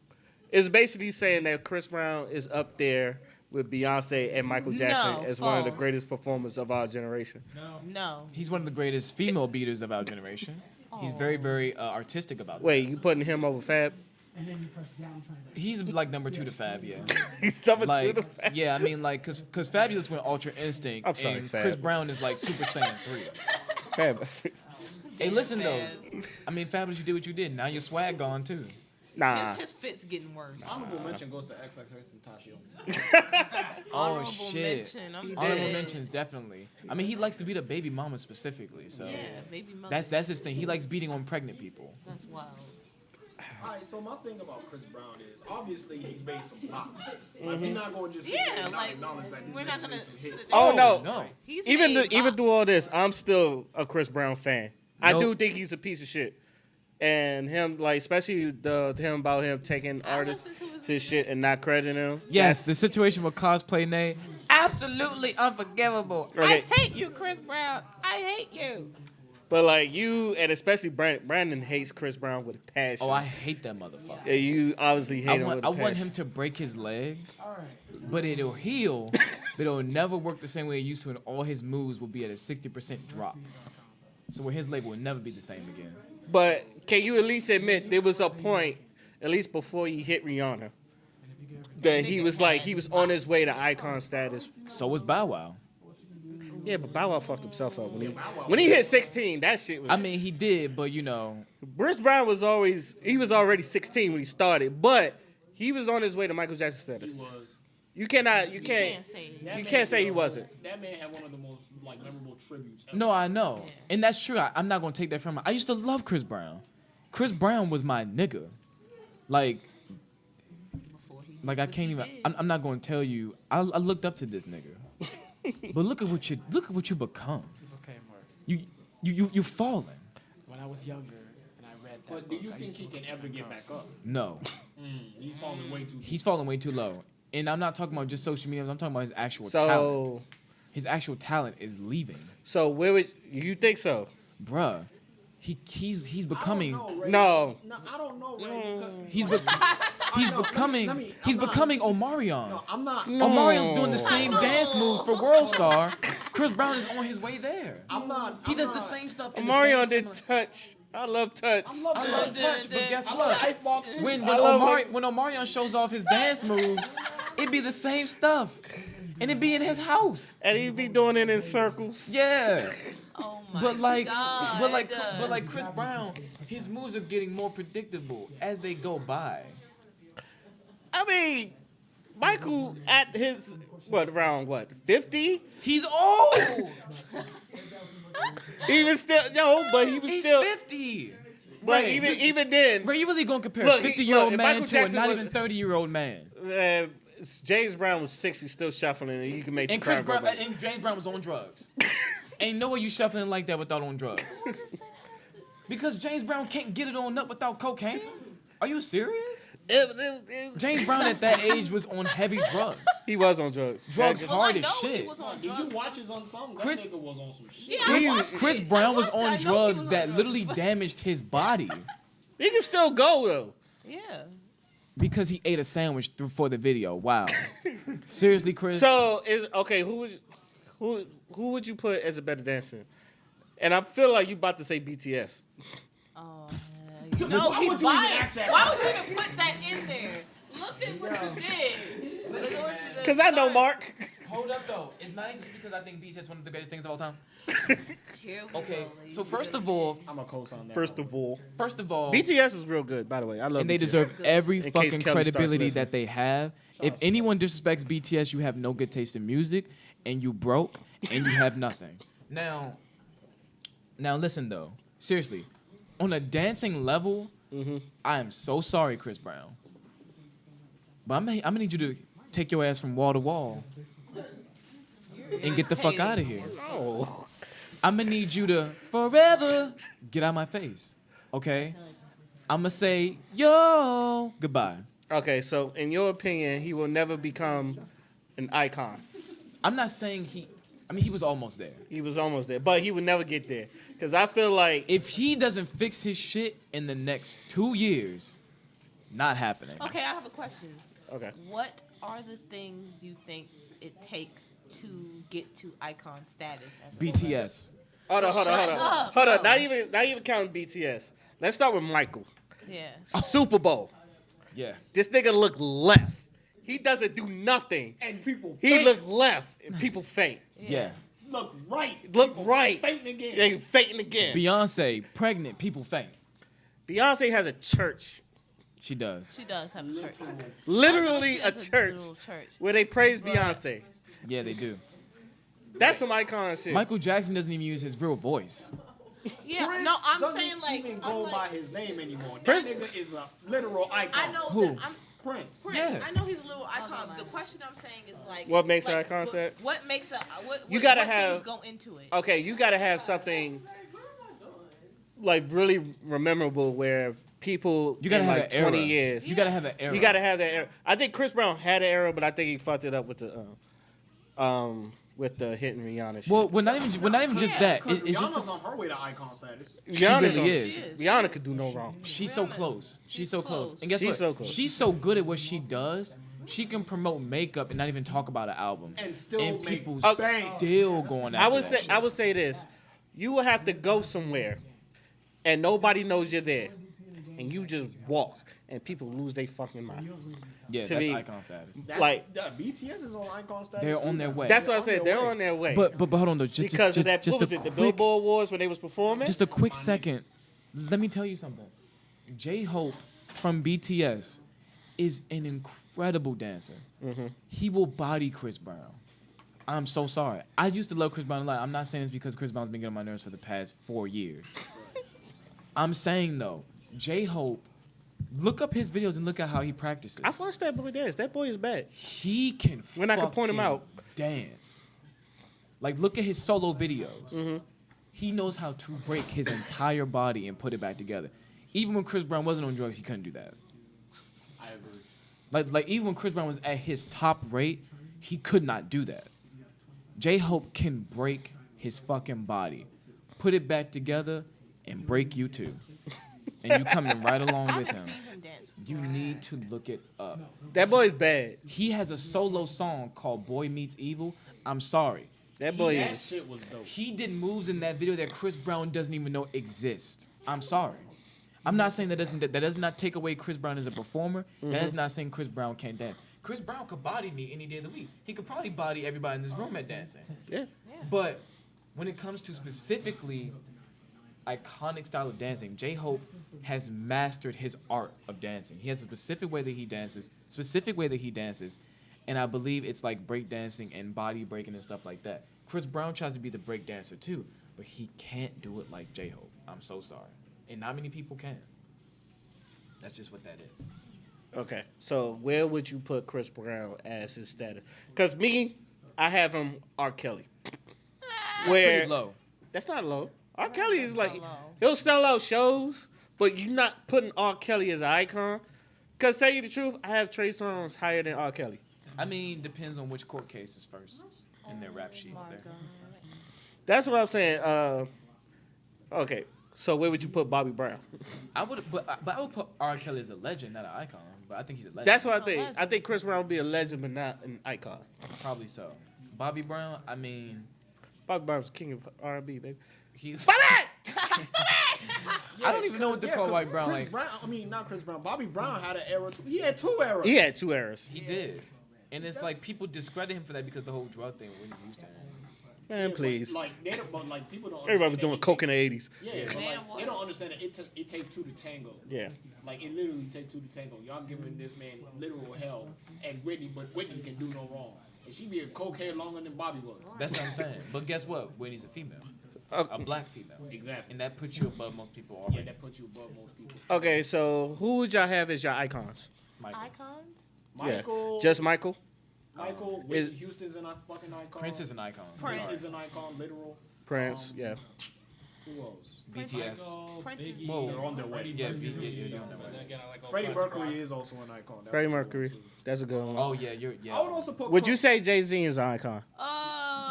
it's basically saying that Chris Brown is up there with Beyonce and Michael Jackson No, as one of the false. greatest performers of our generation. No. He's one of the greatest female beaters of our generation. He's very, very artistic about that. Wait, you putting him over Fab? And then you press down trying to. He's like number 2 to Fab, yeah. He's number two Like, to Fab. yeah, I mean, like, cause Fabulous went Ultra Instinct, I'm sorry, and Fab. Chris Brown is like Super Saiyan 3. Fab. Hey, listen though, I mean, Fabulous, you did what you did. Now your swag gone too. Nah. His fit's getting worse. Honorable mention goes to XXX Tentacion. Oh Honorable shit! mention. I'm Honorable dead. mentions definitely. I mean, he likes to beat a baby mama specifically, so Yeah, baby mother. that's his thing. He likes beating on pregnant people. That's wild. All right, so my thing about Chris Brown is obviously he's made some flops. Like we're not going to just sit Yeah, there and not like, acknowledge that this we're man's not gonna made some hits. sit there- Oh, no. no. He's Even made even bops. through all this, I'm still a Chris Brown fan. I Nope. do think he's a piece of shit. and him like especially him about him taking artists listened to his his shit and not crediting him. Yes, the situation with cosplay Nay, absolutely unforgivable. Okay. I hate you, Chris Brown. I hate you. But like you and especially Brandon hates Chris Brown with a passion. Oh, I hate that motherfucker. Yeah, you obviously hate him with a I passion. want him to break his leg, but it'll heal, but it'll never work the same way it used to, and all his moves will be at a 60% drop. So where his leg will never be the same again. But can you at least admit there was a point, at least before he hit Rihanna, that he was on his way to icon status. So was Bow Wow. Yeah, but Bow Wow fucked himself up when he hit 16. That shit was. I mean, he did, but you know, Bruce Brown was already 16 when he started, but he was on his way to Michael Jackson status. He was. You can't say he wasn't. That man had one of the most memorable tributes ever. no, I know, and that's true. I'm not gonna take that from him. I used to love Chris Brown. Chris Brown was my nigga. Like I can't even. I'm not gonna tell you. I looked up to this nigga. But look at what you become. It's okay, Mark. You falling. When I was younger and I read that But do book, you I think used he to can ever get back up? No, He's falling way too. he's falling way too low. And I'm not talking about just social media. I'm talking about his actual talent. So, His actual talent is leaving, where would you think so? bruh. He's becoming. No. I don't know, Ray. because- He's No, becoming. let me- He's I'm not- becoming Omarion. No, I'm not. Omarion's doing the same dance moves for World Star. Chris Brown is on his way there. I'm not. He I'm does not, the same stuff. in Marion the same did touch. I love touch. I love I that. love touch, but guess I love what? the icebox too. When I love when Omarion shows off his dance moves, it be the same stuff, and it be in his house. And he be doing it in circles. Yeah, Oh my but like, God. but like Chris Brown, his moves are getting more predictable as they go by. I mean, Michael at his around 50? He's old. Even still, but he was He's still. 50. But Ray, even then, Ray, you really gonna compare Look, a he- 50-year-old look, if man Michael to a Jackson not was- even 30-year-old man? James Brown was 60, still shuffling, and you can make And the Chris crowd go Brown back. and James Brown was on drugs. Ain't no way you shuffling like that without on drugs. Because James Brown can't get it on up without cocaine. Are you serious? James Brown at that age was on heavy drugs. He was on drugs. Drugs Well, hard I as know shit. He was on Did you drugs. watch his unsung? Chris- That nigga was on some shit. Yeah, I watched Chris it. Brown I was watched it. on I know he drugs was on that drugs. literally damaged his body He can still go though. Yeah. because he ate a sandwich for the video. Wow. Seriously, Chris? So who would you put as a better dancer? And I feel like you about to say BTS. Oh, Dude, no, why he's would you even biased. ask that Why question? would you even put that in there? Look at what you did. Look at what you did. Cause I know Mark. Hold up, though. It's not just because I think BTS is one of the greatest things of all time. Here we Okay, go, ladies so and first of gentlemen. all, I'm a co-sign that. First of all, BTS BTS is real good. By the way, I love. and they BTS. deserve every In case fucking Kelly starts credibility listening. that they have. If anyone disrespects BTS, you have no good taste in music, and you broke, and you have nothing. Now listen though, seriously, on a dancing level, I am so sorry, Chris Brown, but I'm gonna need you to take your ass from wall to wall and get the fuck out of here. Oh. I'm gonna need you to forever get out of my face, okay? I'm gonna say yo goodbye. Okay, so in your opinion, he will never become an icon. I'm not saying he was almost there. He was almost there, but he would never get there. Cause I feel like If he doesn't fix his shit in the next 2 years, not happening. Okay, I have a question. okay, What are the things you think it takes to get to icon status? As a BTS. hold on. up, Hold on. bro. Not even counting BTS. Let's start with Michael. Yeah. Super Bowl. Yeah. This nigga look left. He doesn't do nothing. And people He faint. look left, and people faint. Yeah. Look right. Look People right. Fainting again. They fainting again. Beyonce, pregnant, people faint. Beyonce has a church, She does. She does have a church. literally She a has church, little church. where they praise Beyonce. Yeah, they do. That's some icon shit. Michael Jackson doesn't even use his real voice. Yeah, Prince no, I'm doesn't saying like, even I'm go like, by his name anymore. That Prince- nigga is a literal icon. I know Who? that I'm Prince. Prince. Yeah. I know he's a little icon. The question I'm saying is like, What makes an like, icon set? What makes a what? You gotta what have- things go into it. Okay, you gotta have something. like really memorable where people You gotta in have like an 20 era. years. You gotta have an era. You gotta have that era. I think Chris Brown had an era, but I think he fucked it up with the hitting Rihanna shit. Well, we're not even just that. Because It's just Rihanna's on her way to icon status. Rihanna's really on- is. Rihanna could do no wrong. she's so close. She's so close. And guess She's what? so close. She's so good at what she does. She can promote makeup and not even talk about an album. And still make people bank. still going after I would say this: you will have to go somewhere, and nobody knows you're there, and you just walk, and people lose their fucking mind. Yeah, to that's me- icon status. That's, Like- BTS is on icon status. They're too on their now. way. That's what I said. They're on their way. But hold on though, because of that, what was it? The Billboard Awards when they was performing. Just a quick second. Let me tell you something. J-Hope from BTS is an incredible dancer. Mm-hmm. He will body Chris Brown. I'm so sorry. I used to love Chris Brown a lot. I'm not saying this because Chris Brown's been getting on my nerves for the past 4 years. I'm saying though, J-Hope, look up his videos and look at how he practices. I watched that boy dance. That boy is bad. He can When I could point him fucking out. dance. Like, look at his solo videos. Mm-hmm. He knows how to break his entire body and put it back together. Even when Chris Brown wasn't on drugs, he couldn't do that. I agree. Like even when Chris Brown was at his top rate, he could not do that. J-Hope can break his fucking body, put it back together, and break you too. And you coming right along I with haven't him. seen him dance. You need to look it up. That boy is bad. He has a solo song called Boy Meets Evil. I'm sorry. That boy That is. shit was dope. He did moves in that video that Chris Brown doesn't even know exist. I'm sorry. I'm not saying that does not take away Chris Brown as a performer. That is not saying Chris Brown can't dance. Chris Brown could body me any day of the week. He could probably body everybody in this room at dancing. Yeah. But when it comes to specifically iconic style of dancing, J-Hope has mastered his art of dancing. He has a specific way that he dances, and I believe it's like break dancing and body breaking and stuff like that. Chris Brown tries to be the break dancer too, but he can't do it like J-Hope. I'm so sorry. And not many people can. That's just what that is. Okay. So where would you put Chris Brown as his status? Because me, I have him R. Kelly. Where Pretty low. that's not low. R. Kelly is like low. he'll sell out shows, but you're not putting R. Kelly as an icon. Because tell you the truth, I have Trey Songz higher than R. Kelly. I mean, depends on which court case is first in their rap sheets there. That's what I'm saying. Okay. So where would you put Bobby Brown? I would put R. Kelly as a legend, not an icon. But I think he's a legend. That's what I a think. legend. I think Chris Brown would be a legend, but not an icon. Probably so. Bobby Brown, I mean, Bobby Brown's king of R&B, baby. he's. Bobby! I don't even know what to call Bobby Brown. Chris Like Brown, I mean, not Chris Brown. Bobby Brown had an era too. He had 2 eras. He had 2 eras. he did, and it's like people discredit him for that because the whole drug thing with Whitney Houston. Man, please. Like, they don't, but like people don't. Everybody was doing understand coke in the 80s. Yeah, but Man, like, what? they don't understand that it takes 2 to tango. Yeah. Like it literally takes 2 to tango. Y'all giving this man literal hell, and Whitney can do no wrong. And she be a cokehead longer than Bobby was. That's what I'm saying. But guess what? Whitney's a female, a black female, Exactly. and that puts you above most people Yeah, already. that puts you above most people. Okay, so who would y'all have as your icons? Michael. Icons? Michael, Yeah. Just Michael? Michael, is- Whitney Houston's an fucking icon. Prince is an icon. Prince. Prince is an icon, literal. Prince, yeah. Who else? BTS. Prince is- Whoa. They're on their way. Yeah, you're on that way. Again, I like all Freddie classic Mercury rock. is also an icon. That's Freddie a good one, Mercury. too. That's a good one. Oh yeah, yeah. I would also put. Would you Kurt- say Jay-Z is an icon?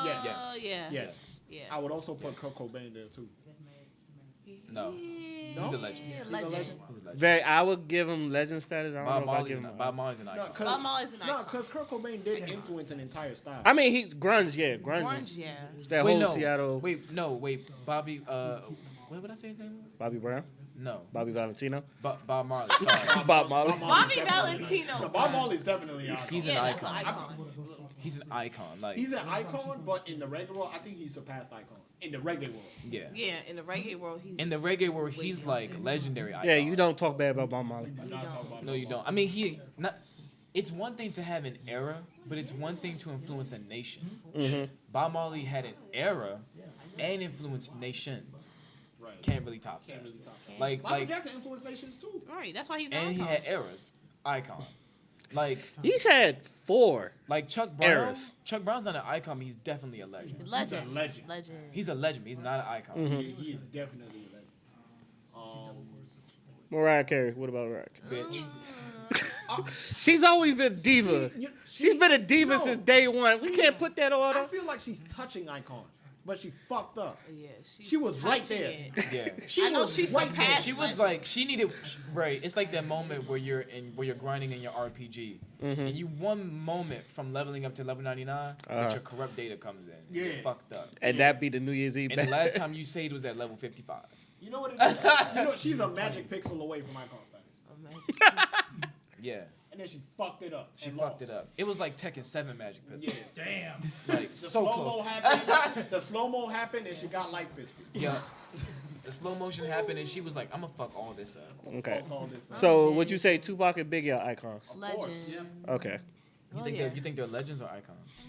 Yes. Yeah. Yes. Yeah. I would also put Kurt Cobain there too. No. Yeah. He's a legend. Yeah, He's a legend. legend. He's a legend. Very. I would give him legend status. I don't Bob know if I Marley's give an, him. Bob Marley's an icon. Bob Marley's an No, icon. because Kurt Cobain did influence an entire style. I mean, he grunge, yeah, grunge. Orange, is- yeah. That Wait, whole no. Seattle. Wait. Bobby. What would I say his name? Bobby Brown, No. Bobby Valentino, Bob Marley. Sorry. Bob Marley. Bobby No, Valentino. Bob Marley's definitely an icon. He's Yeah, an that's an icon. icon. He's an icon. Like He's an icon, but in the reggae world, I think he surpassed icon. In the reggae world. yeah. Yeah, in the reggae world, he's. In the reggae world, he's like legendary icon. Yeah, you don't talk bad about Bob Marley. I'm not talking about No, you don't. I mean, he not. It's one thing to have an era, but it's one thing to influence a nation. Mm-hmm. Bob Marley had an era and influenced nations. Right. Can't really top that. Can't really talk. Like, Michael like, Jackson influenced nations too. Right, that's why he's an and he icon. had eras. Icon. Like, He's had 4. like Chuck Brown. Eras. Chuck Brown's not an icon, but he's definitely a legend. Legend. He's a legend. Legend. He's a legend. He's not an icon. Mm-hmm. He is definitely a legend. Mariah Carey. What about Mariah Carey? Bitch. She's always been a diva. She's been a diva No. since day one. We can't put that on I her. feel like she's touching icons, but she fucked up. Yeah, She was right touching there. it. Yeah. I know she's right surpassed. She was like, she needed, right. It's like that moment where you're grinding in your RPG, and you one moment from leveling up to level 99, but your corrupt data comes in. Yeah. You're fucked up. And that be the New Year's Eve. And the last time you saved was at level 55. You know what it is? You know, she's a magic pixel away from icon status. Yeah. And then she fucked it up. She and fucked lost. it up. It was like Tekken 7 Magic Pistol. Yeah. Damn. Like, The so slow-mo close. happened. The slow-mo happened, and she got light fisted. Yeah. The slow motion happened, and she was like, I'm gonna fuck all this up. Okay. All this. So would you say Tupac and Biggie are icons? Legend. Okay. You think they're legends or icons?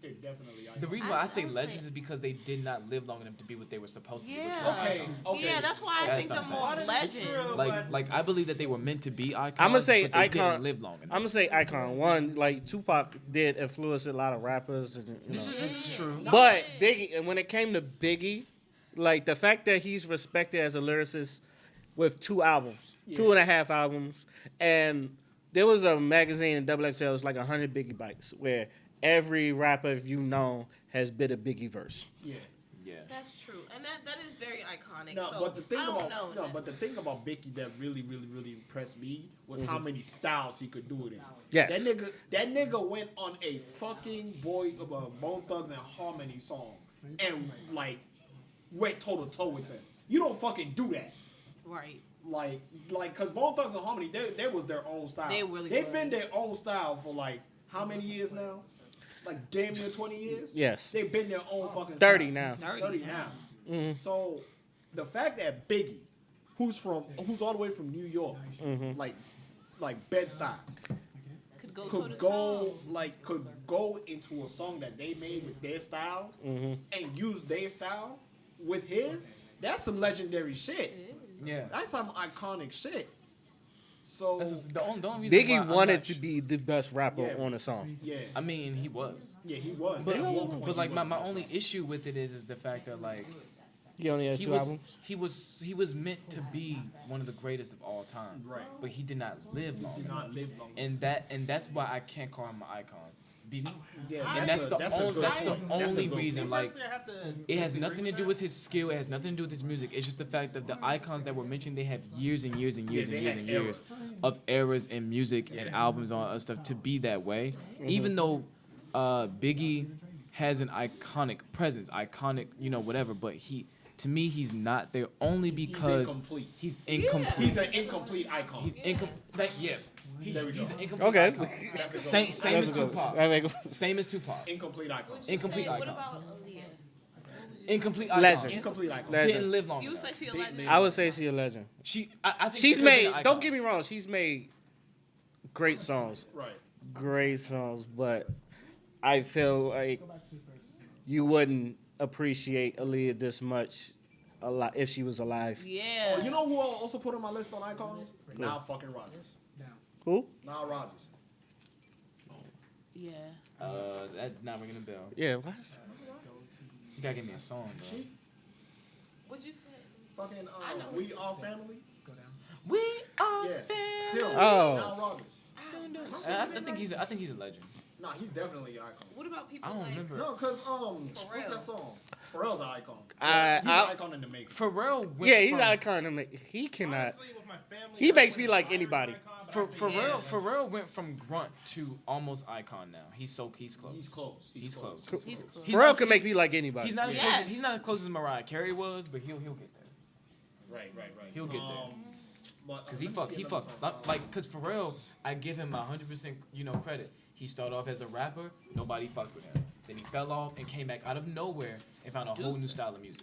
They're definitely icons. The reason why I say I would legends say- is because they did not live long enough to be what they were supposed to be. Which Yeah. were Okay, icons. okay. Yeah, that's why I That's think what they're I'm more saying. legends. Like I believe that they were meant to be icons. I'ma say but they icon- didn't live long enough. I'm gonna say icon. One, like Tupac did influence a lot of rappers. And, This is true. But Biggie, and when it came to Biggie, like the fact that he's respected as a lyricist with 2 albums, 2.5 albums, and there was a magazine in XXL, it was like 100 Biggie Bites, where every rapper you know has been a Biggie verse. Yeah. Yeah. That's true, and that is very iconic. No, so but the thing I don't about know. but the thing about Biggie that really impressed me was how many styles he could do it in. Yes. That nigga went on a fucking Bone Thugs and Harmony song and like went toe to toe with them. You don't fucking do that. Right. Like, cause Bone Thugs and Harmony, they was their own style. They've been their own style for like how many years now? Like damn near 20 years. Yes. They've been their own fucking 30 style. now. 30 now. So the fact that Biggie, who's all the way from New York, like Bed-Stuy, Could go could go into a song that they made with their style and use their style with his, that's some legendary shit. Yeah. That's some iconic shit. So That's the only reason why Biggie I'm wanted not to be the best rapper Yeah. on a song. yeah, I mean, he was. he was. But, At one point, but like he my was. only issue with it is the fact that like He only has he 2 was albums. he was meant to be one of the greatest of all time. Right. But he did not live long. Did enough. not live long. And that's why I can't call him an icon. Yeah, And that's the a only good point. That's a only good reason. point. Like it has nothing to do with his skill. It has nothing to do with his music. It's just the fact that the icons that were mentioned, they have years and years and years Yeah, and they years had and years of eras in music and albums and all that stuff to be that way. Even though Biggie has an iconic presence, iconic, whatever, but to me, he's not there only because incomplete. he's incomplete. He's an incomplete icon. He's incomplete. Yeah. There we He's go. an incomplete Okay. icon. That's a Same good same one. as Tupac. That make- Same as Tupac. Incomplete icon. Incomplete What icon. about Aaliyah? Incomplete icon. Legend. Incomplete icon. Legend. Didn't live long You enough. say she a legend? I would say she's a legend. I think She's she could've been made. an icon. Don't get me wrong. She's made great songs. Right. Great songs, but I feel like you wouldn't appreciate Aaliyah this much a lot if she was alive. Yeah. Oh, you know who I also put on my list on icons? Now fucking Rogers. Who? Now Rogers. Yeah. That's not ringing a bell. Yeah. What? You gotta give me a song, bro. She What'd you say? fucking I know We Are Family. We are Yeah. family. Him. Oh. Now Rogers. I think he's a legend. Nah, he's definitely an icon. What about people I don't like? remember. No, cause what's Pharrell. that song? Pharrell's an icon. I- He's an icon in the making. Pharrell went Yeah, he's from, an icon. He cannot. Honestly, with my family, He I makes wouldn't me like call him an anybody. icon, but I think Yeah. Pharrell went from grunt to almost icon now. He's close. He's close. He's close. He's close. He's Pharrell not- can make me like anybody. He's not as Yes. close. He's not as close as Mariah Carey was, but he'll get there. Right. He'll get there. But, Cause let me see he another fucked. song. Like, cause Pharrell, I give him 100% credit. He started off as a rapper, nobody fucked with him. Then he fell off and came back out of nowhere and found a whole new style of music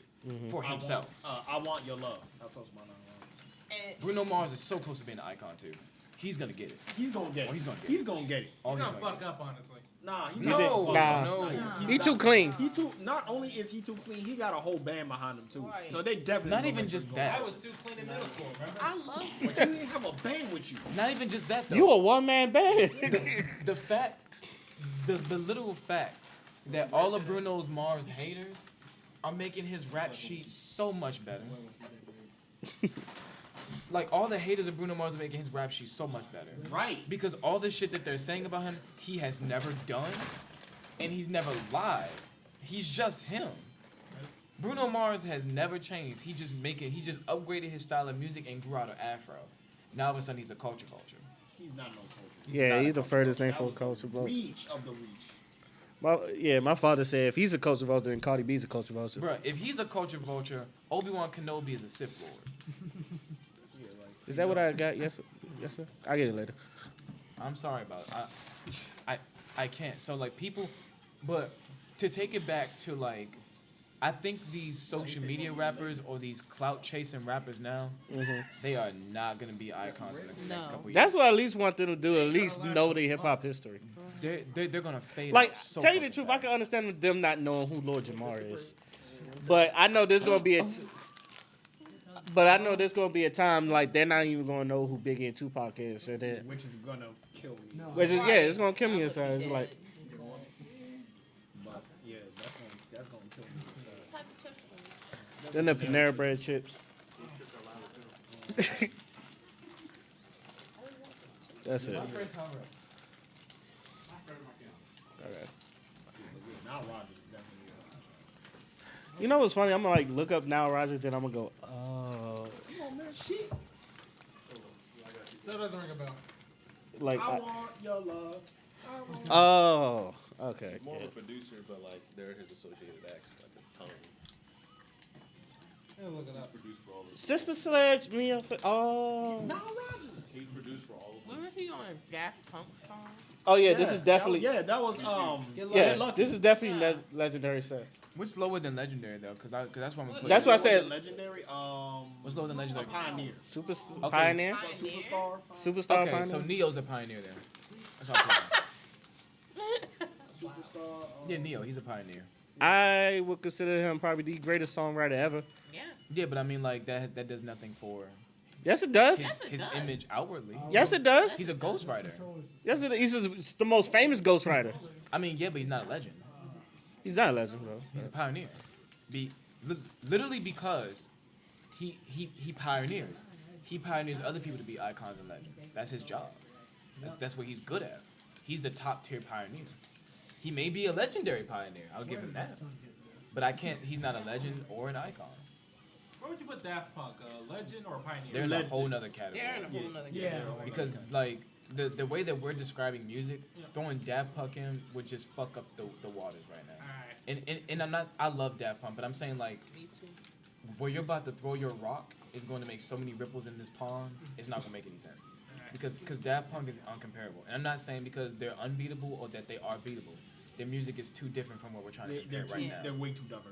for himself. I Want Your Love. That's also my number one. And Bruno Mars is so close to being an icon too. He's gonna get it. He's gonna get it. Oh, he's gonna get He's gonna get it. All He's he's gonna gonna fuck get. up, honestly. Nah, he's No, not. Nah. no. He too clean. He too. Not only is he too clean, he got a whole band behind him too. Right. So they definitely Not gonna even let just you go. that. I was too clean in middle school, remember? I love. But you didn't have a band with you. Not even just that though. You a one man band. The fact, the literal fact that all of Bruno Mars haters are making his rap sheet so much better. like all the haters of Bruno Mars are making his rap sheet so much better. Right. Because all the shit that they're saying about him, he has never done, and he's never lied. He's just him. Bruno Mars has never changed. He just upgraded his style of music and grew out an afro. Now all of a sudden he's a culture. He's not no culture. Yeah, he's the furthest thing That from was culture the vulture. reach of the reach. My father said if he's a culture vulture, then Cardi B's a culture vulture. Bruh, if he's a culture vulture, Obi-Wan Kenobi is a Sith Lord. Yeah, like, Is that what I got? Yes, sir. I'll get it later. I'm sorry about it. I can't. So like people, but to take it back to like, I think these social media rappers or these clout chasing rappers now, they are not gonna be icons in the next No. couple years. That's what I at least want them to do. At least know their hip hop history. They're gonna fade. Like, out so tell you the fucking truth, I fast. can understand them not knowing who Lord Jamar is. But I know there's gonna be a time like they're not even gonna know who Biggie and Tupac is. And then, which is gonna kill me. which is it's gonna kill me inside. It's like But yeah, that's gonna kill me. What type of chips are those? then the Panera Bread chips. That's it. Okay. Now Rogers is definitely. You know what's funny? I'm gonna like look up Now Rogers, then I'm gonna go, oh, Come on, man, shit. That doesn't ring a bell. like, I want your love. I want oh, okay. More Yeah. of a producer, but like they're his associated acts, like a ton. Yeah, look it up. Produced for all of Sister Sledge, Mia. Oh, Now Rogers. He produced for all of them. Wasn't he on a Daft Punk song? oh yeah. This is definitely that was yeah. Lucky. This is definitely legendary set. Which lower than legendary though? Cause that's what I'm gonna put. That's what I said. Legendary. What's lower than legendary? Pioneer. Super Okay. Pioneer, Superstar. Superstar Okay, Pioneer. so Neo's a pioneer then. That's what I'm putting. Superstar. Yeah, Neo, he's a pioneer. I would consider him probably the greatest songwriter ever. Yeah. Yeah, but I mean like that does nothing for Yes, it does. his does. image outwardly. Yes, it does. He's a ghostwriter. Yes, he's the most famous ghostwriter. I mean, yeah, but he's not a legend. He's not a legend, though. He's a pioneer. Literally because he pioneers. He pioneers other people to be icons and legends. That's his job. That's what he's good at. He's the top tier pioneer. He may be a legendary pioneer. I'll give him that. But I can't. He's not a legend or an icon. Where would you put Daft Punk? Legend or pioneer? They're in a whole nother category. They're in a whole nother Yeah. category. Because like the way that we're describing music, throwing Daft Punk in would just fuck up the waters right now. Alright. And I'm not. I love Daft Punk, but I'm saying like Me too. where you're about to throw your rock is going to make so many ripples in this pond. It's not gonna make any sense because Daft Punk is uncomparable. And I'm not saying because they're unbeatable or that they are beatable. Their music is too different from what we're trying to compare right now. They're way too diverse.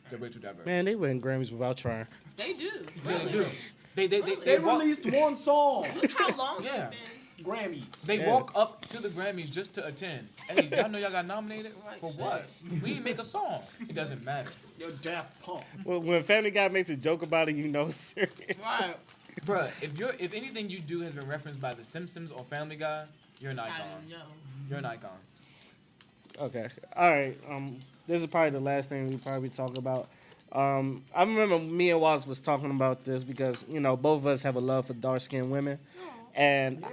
They're way too diverse. Man, they win Grammys without trying. They do. Yeah, they do. They They walk, released one song. Look how long Yeah. they've been. Grammys. they Yeah. walk up to the Grammys just to attend. Hey, y'all know y'all got nominated for what? We didn't make a song. It doesn't matter, Yo, Daft Punk. Well, when Family Guy makes a joke about it, you know it's serious. Right. bruh. If anything you do has been referenced by The Simpsons or Family Guy, you're an I icon. know. You're an icon. Okay. All right. This is probably the last thing we probably talk about. I remember me and Wallace was talking about this because, you know, both of us have a love for dark-skinned women. And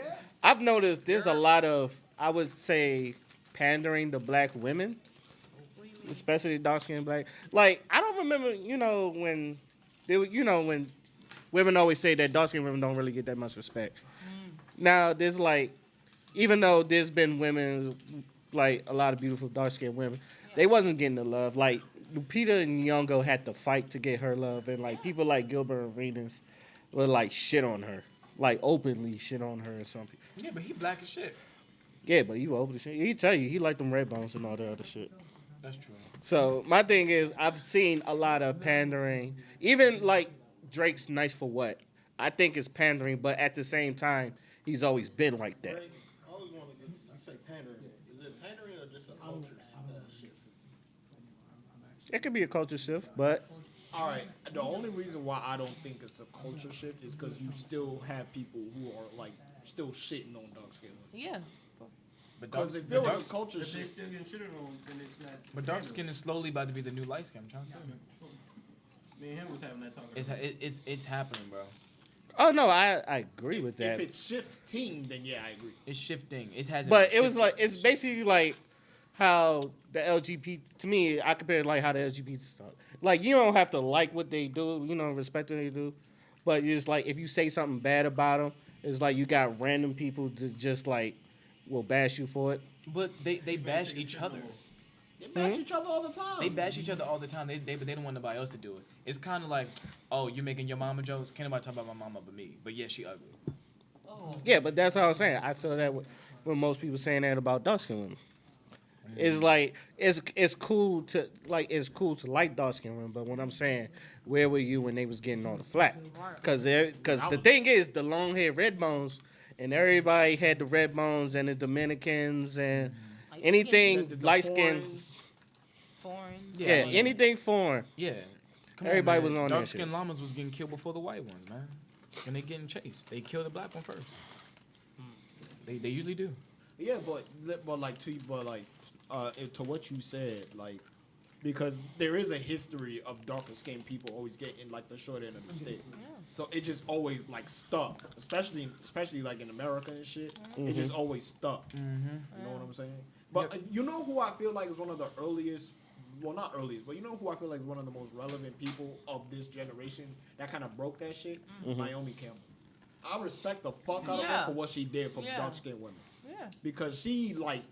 I've noticed there's a lot of, I would say, pandering to black women, especially dark-skinned black. Like, I don't remember, when when women always say that dark-skinned women don't really get that much respect. Now, there's like, even though there's been women, like a lot of beautiful dark-skinned women, they wasn't getting the love. Like, Lupita Nyong'o had to fight to get her love, and like people like Gilbert Arenas would like shit on her, like openly shit on her or something. Yeah, but he black as shit. Yeah, but you open shit. He tell you he like them red bones and all the other shit. That's true. So my thing is, I've seen a lot of pandering. Even like Drake's "Nice for What," I think it's pandering, but at the same time, he's always been like that. I always want to get, you say pandering. Is it pandering or just a culture shift? It could be a culture shift, but All right. The only reason why I don't think it's a culture shift is because you still have people who are like still shitting on dark skin. Yeah. Because if it was a culture If they shift, still getting shitted on, then it's not. But dark skin is slowly about to be the new light skin. I'm trying to tell you. Me and him was having that talk. It's happening, bro. Oh no, I agree with If that. it's shifting, then yeah, I agree. It's shifting. It hasn't. But it was shifted. like it's basically like how the LGBT to me I compare it like how the LGBT stuff. Like you don't have to like what they do, respect what they do, but it's like if you say something bad about them, it's like you got random people to just like will bash you for it. But they bash each other. They bash each other all the time. They bash each other all the time. But they don't want nobody else to do it. It's kind of like, oh, you're making your mama jokes. Can't nobody talk about my mama but me. But yeah, she ugly. Yeah, but that's how I'm saying. I feel that when most people saying that about dark skinned women. It's like it's cool to like dark skinned women, but what I'm saying, where were you when they was getting all the flack? Because the thing is, the long haired red bones, and everybody had the red bones and the Dominicans and anything The light skinned, Foreigns. yeah, Yeah. anything foreign. Yeah. Come Everybody on, man. was on that Dark skinned shit. llamas was getting killed before the white ones, man. When they getting chased, they kill the black one first. They usually do. Yeah, but like to what you said, like because there is a history of darker skinned people always getting like the short end of the stick. So it just always like stuck, especially like in America and shit. It just always stuck. You know what I'm saying? But you know who I feel like is one of the earliest, well not earliest, but you know who I feel like is one of the most relevant people of this generation that kind of broke that shit? Naomi Campbell. I respect the fuck out of her Yeah. for what she did for Yeah. dark skinned women. Yeah. Because she like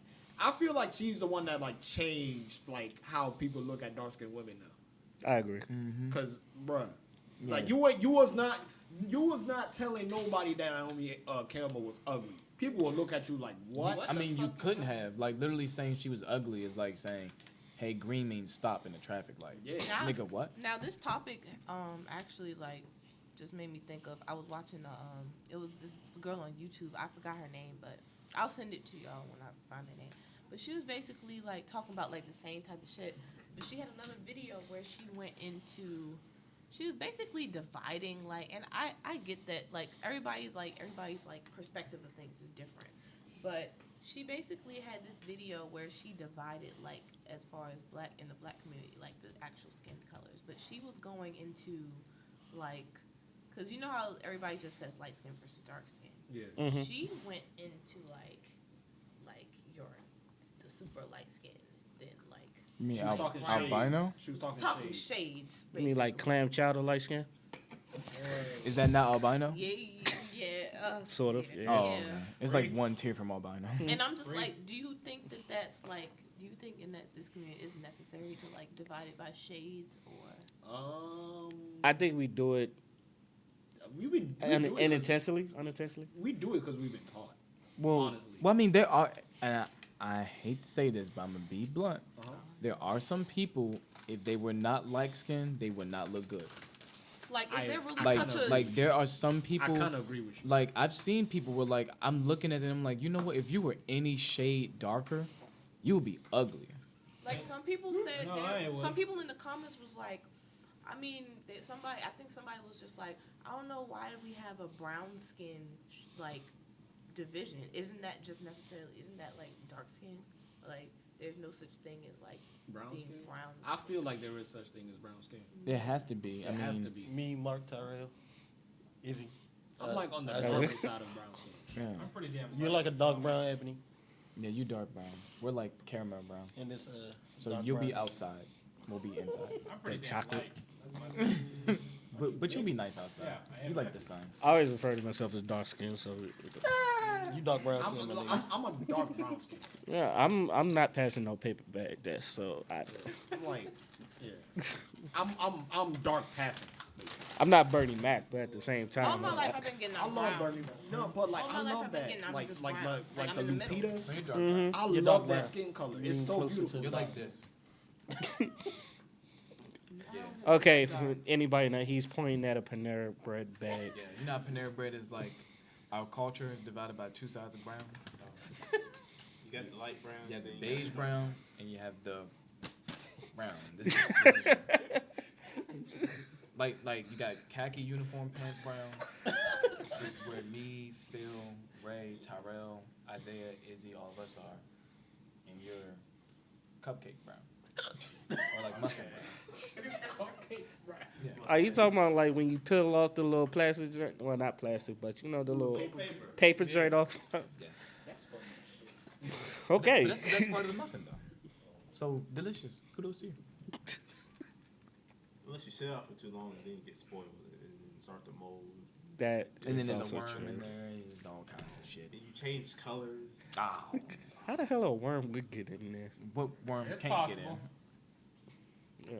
I feel like she's the one that like changed like how people look at dark skinned women now. I agree. Cause bruh, like you was not telling nobody that Naomi Campbell was ugly. People will look at you like what? I mean, you couldn't have. Like, literally saying she was ugly is like saying, hey, green means stop in a traffic light. Yeah. Now- Nigga, what? Now this topic actually like just made me think of I was watching it was this girl on YouTube. I forgot her name, but I'll send it to y'all when I find her name. But she was basically like talking about like the same type of shit. But she had another video where she was basically dividing like, and I get that like everybody's perspective of things is different. But she basically had this video where she divided like as far as in the black community, like the actual skin colors. But she was going into like, cause you know how everybody just says light skin versus dark skin. Yeah. She went into like the super light skin, then like You mean She was talking albino? shades. She was talking talking shades. shades. You mean like basically. clam chowder light skin? Is that not albino? Yeah. Sort of, Yeah. yeah. Oh, okay. It's like one tier from albino. And I'm just like, do you think that's like, do you think in that this community is necessary to like divide it by shades or? I think we do it We do it unintentionally. we do it because we've been taught. Well, Honestly. I mean, there are, and I hate to say this, but I'm gonna be blunt. Uh-huh. There are some people, if they were not light skinned, they would not look good. Like, is there really Like, such a like there are some I people. kind of agree with you. Like I've seen people where like I'm looking at them, I'm like, you know what? If you were any shade darker, you would be uglier. like some people said No, that- I ain't some one. people in the comments was like, I mean, I think somebody was just like, I don't know why we have a brown skin like division. Isn't that like dark skin? Like there's no such thing as like Brown being skin? brown. I feel like there is such thing as brown skin. There has to be. It has to be. Me, Mark Tyrell, Ivy. I'm like on the I- darker side of brown skin. Yeah, I'm pretty damn. You're like a dark brown ebony, yeah, you dark brown. We're like caramel brown. and this So dark you'll be brown. outside. We'll be inside. I'm pretty The damn chocolate. light. That's my But you'll be nice outside. Yeah, I am You like nice. the sun. I always refer to myself as dark skin, so You dark brown skin, my nigga. I'm a dark brown skin. yeah, I'm not passing no paper bag. That's so I'm like, yeah. I'm dark passing. I'm not Bernie Mac, but at the same time, All my life I've been getting I out love brown. Bernie. No, but like All I my life love I've been that. getting out Like just like brown. the Like, like I'm the in the middle. Lupitas. So you're dark Mm-hmm. brown. I You're love dark that brown. skin color. You It's mean so closer to beautiful. You're dark. like this. okay, for anybody that he's pointing at a Panera Bread bag. Yeah, you know how Panera Bread is like, our culture is divided by two sides of brown. So You got the light brown. you have the then beige got brown and you have the brown. This is like you got khaki uniform pants brown. This is where me, Phil, Ray, Tyrell, Isaiah, Izzy, all of us are, and you're cupcake brown or like mustard brown. Yeah. Are you talking about like when you peel off the little plastic joint? Well, not plastic, but you know the little paper joint off. Yes. That's fucking shit. Okay. But that's part of the muffin, though. So delicious. Kudos to you. Unless you sit out for too long and then you get spoiled and start to mold. That And then is there's a also worm true. in there. There's all kinds of shit. Then you change colors. Oh. How the hell a worm would get in there? What worms It's can't possible. Yeah.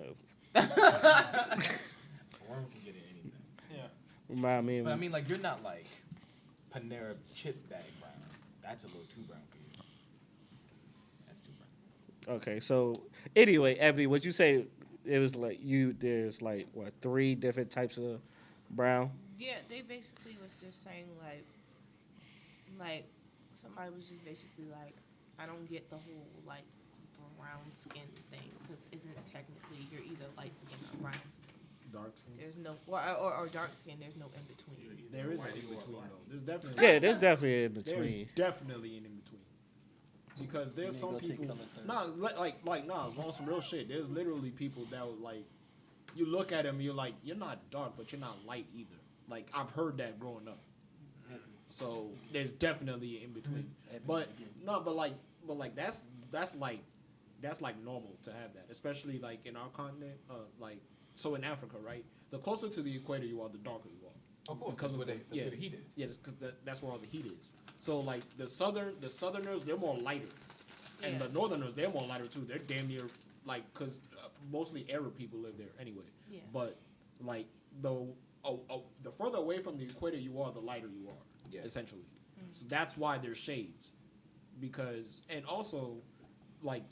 get in? A worm can get in anything. Yeah. Remind me of But I mean, like, you're not like Panera chip bag brown. That's a little too brown for you. That's too brown. Okay, so anyway, Ebony, what you say? It was like there's like what 3 different types of brown. Yeah, they basically was just saying like somebody was just basically like, I don't get the whole like brown skin thing because isn't technically you're either light skin or brown skin. Dark skin. There's no or dark skin. There's no in between. There is an in between though. There's definitely Yeah, there's definitely in there's between. definitely an in between. Because there's some people, on some real shit. There's literally people that would like, you look at them, you're like, you're not dark, but you're not light either. Like I've heard that growing up. So there's definitely an in between. But that's like normal to have that, especially like in our continent. So in Africa, right? The closer to the equator you are, the darker you are. Of course, Because that's of where the the heat is. Yeah, that's where all the heat is. So like the southerners, they're more lighter, and Yeah. the northerners, they're more lighter too. They're damn near like because mostly Arab people live there anyway. Yeah. But like the further away from the equator you are, the lighter you are. Yeah. Essentially. So that's why there's shades, because and also like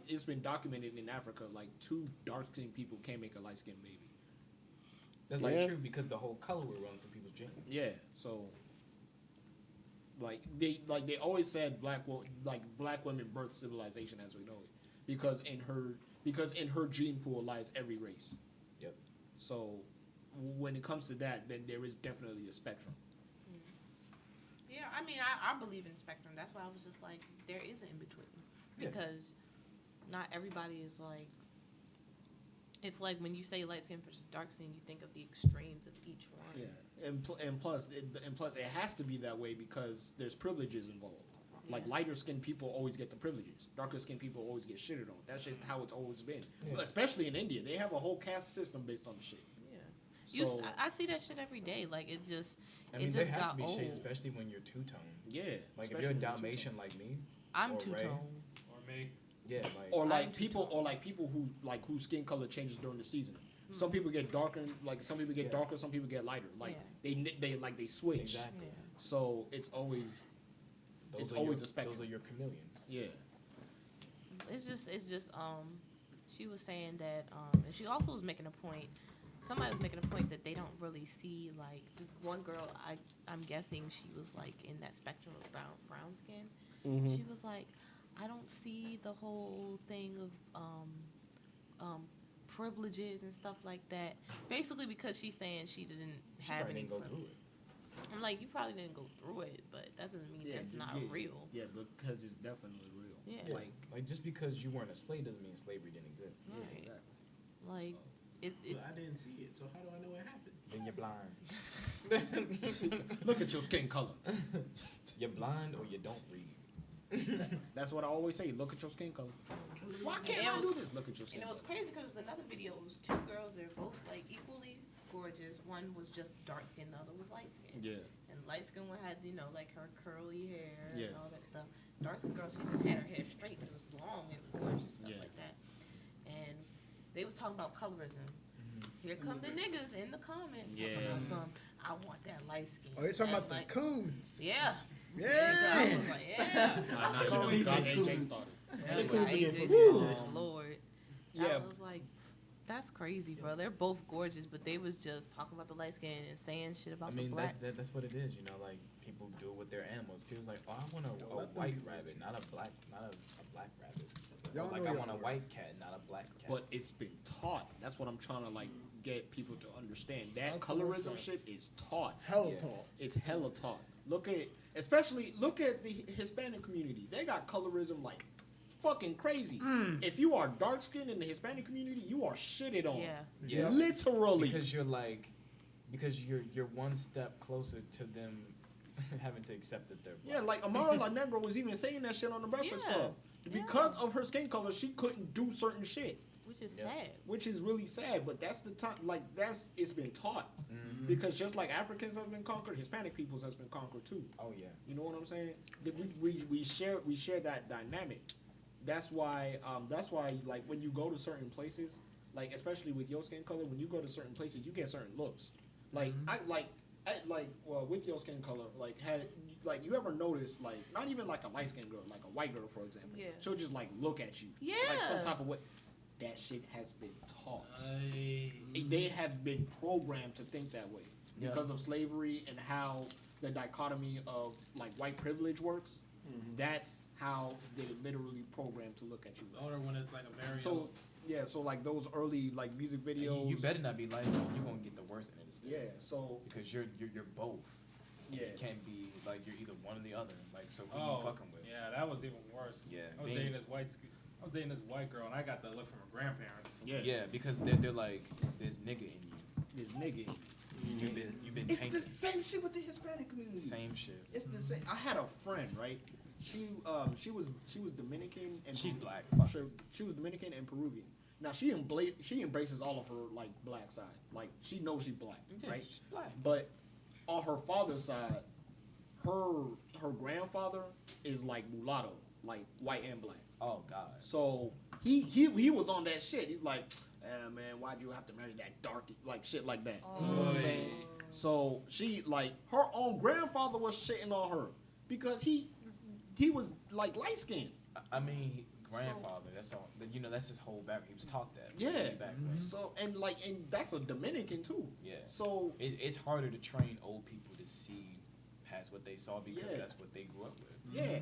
it's been documented in Africa, like 2 dark-skinned people can't make a light-skinned baby. That's Yeah. like true because the whole color will run through people's genes. Yeah, so they always said black women birth civilization as we know it, because in her gene pool lies every race. Yep. So when it comes to that, then there is definitely a spectrum. Yeah, I mean, I believe in spectrum. That's why I was just like, there is an in between Yeah. because not everybody is like. It's like when you say light skin versus dark skin, you think of the extremes of each one. Yeah, and plus it has to be that way because there's privileges involved. Like Yeah. lighter skinned people always get the privileges. Darker skinned people always get shitted on. That's just how it's always been. Yeah. Especially in India, they have a whole caste system based on the shit. Yeah. So I see that shit every day. Like it just, I mean, it there just has got to be old. shades, especially when you're two-tone. yeah, Like if especially you're a when Dalmatian like me, I'm or two Ray. tone. Or me. yeah, like or like I'm people whose skin color changes during the season. Hmm. Some people get darker, like some people get darker, some people get lighter. Like they switch. exactly. Yeah. So it's always Those it's are always your, a spectrum. Those are your chameleons. yeah. It's just she was saying that and she also was making a point. Somebody was making a point that they don't really see like this one girl. I'm guessing she was like in that spectrum of brown skin. Mm-hmm. She was like, I don't see the whole thing of privileges and stuff like that. Basically, because she's saying she didn't She have probably any. didn't go through it. I'm like, you probably didn't go through it, but that doesn't mean that's not real. Yeah, because it's definitely real. Yeah. Like just because you weren't a slave doesn't mean slavery didn't exist. Right. exactly. Like it's But I didn't see it, so how do I know it happened? Then you're blind. Look at your skin color. You're blind or you don't read. That's what I always say. Look at your skin color. Why And can't it I was- do this? Look at your skin And it was color. crazy because it was another video. It was 2 girls. They're both like equally gorgeous. One was just dark skin, the other was light skin. Yeah. And light skin one had like her curly hair Yeah. and all that stuff. Dark skin girl, she just had her hair straight, but it was long and gorgeous stuff Yeah. like that. And they was talking about colorism. Here come the niggas in the comments talking Yeah. about some. I want that light skin. Oh, you're talking that about the light-" coons. Yeah. Yeah. I was like, yeah. Nah, you know, God, AJ started. Yeah, like, cool AJ video. said, Woo. "Oh, Lord." Yeah. I was like, that's crazy, bro. They're both gorgeous, but they was just talking about the light skin and saying shit about I mean the black. that's what it is, you know. Like people do it with their animals too. It's like, oh, I want a let them white be rabbit, not a black rabbit. Y'all Like know I y'all want a right. white cat, not a black cat. But it's been taught. That's what I'm trying to like get people to understand. That How come colorism it's shit is taught. Hell Yeah. talk. It's hella taught. Look at the Hispanic community. They got colorism like fucking crazy. If you are dark skinned in the Hispanic community, you are shitted on. Yeah. Literally. Because you're one step closer to them having to accept that they're black. Yeah, like Amara La Negra was even saying that shit on the Breakfast Yeah. Club. Because of her skin color, she couldn't do certain shit. Which is sad. Which is really sad, but that's the time. Like it's been taught because just like Africans have been conquered, Hispanic peoples has been conquered too. Oh yeah. You know what I'm saying? We share that dynamic. That's why like when you go to certain places, like especially with your skin color, when you go to certain places, you get certain looks. Like with your skin color, like you ever notice like not even like a light skinned girl, like a white girl for example, she'll just like look at you, like some type of way. That shit has been taught. They have been programmed to think that way because of slavery and how the dichotomy of like white privilege works. That's how they literally programmed to look at you. Or when it's like a very So like those early like music videos. You better not be light skinned. You're gonna get the worst end of the stick. Yeah. So because you're both. Yeah. You can't be like you're either one or the other. Like so who you fucking with? Yeah, that was even worse. Yeah. I was dating this white girl and I got the look from her grandparents. Yeah, because they're like there's nigga in you. There's nigga. You've been It's tainted. the same shit with the Hispanic community. Same shit. It's the same. I had a friend, right? She was Dominican and She's black. She was Dominican and Peruvian. Now she embraces all of her like black side. Like she knows she's black, right? She's black. But on her father's side, her grandfather is like mulatto, like white and black. Oh God. So he was on that shit. He's like, man, why'd you have to marry that darky? Like shit like that. You know what I'm saying? So she like her own grandfather was shitting on her because he was like light skinned. I mean, grandfather. That's all. You know, that's his whole background. He was taught that. Yeah. Back So and that's a Dominican too. Yeah. So it's harder to train old people to see past what they saw because that's what they grew up with. yeah.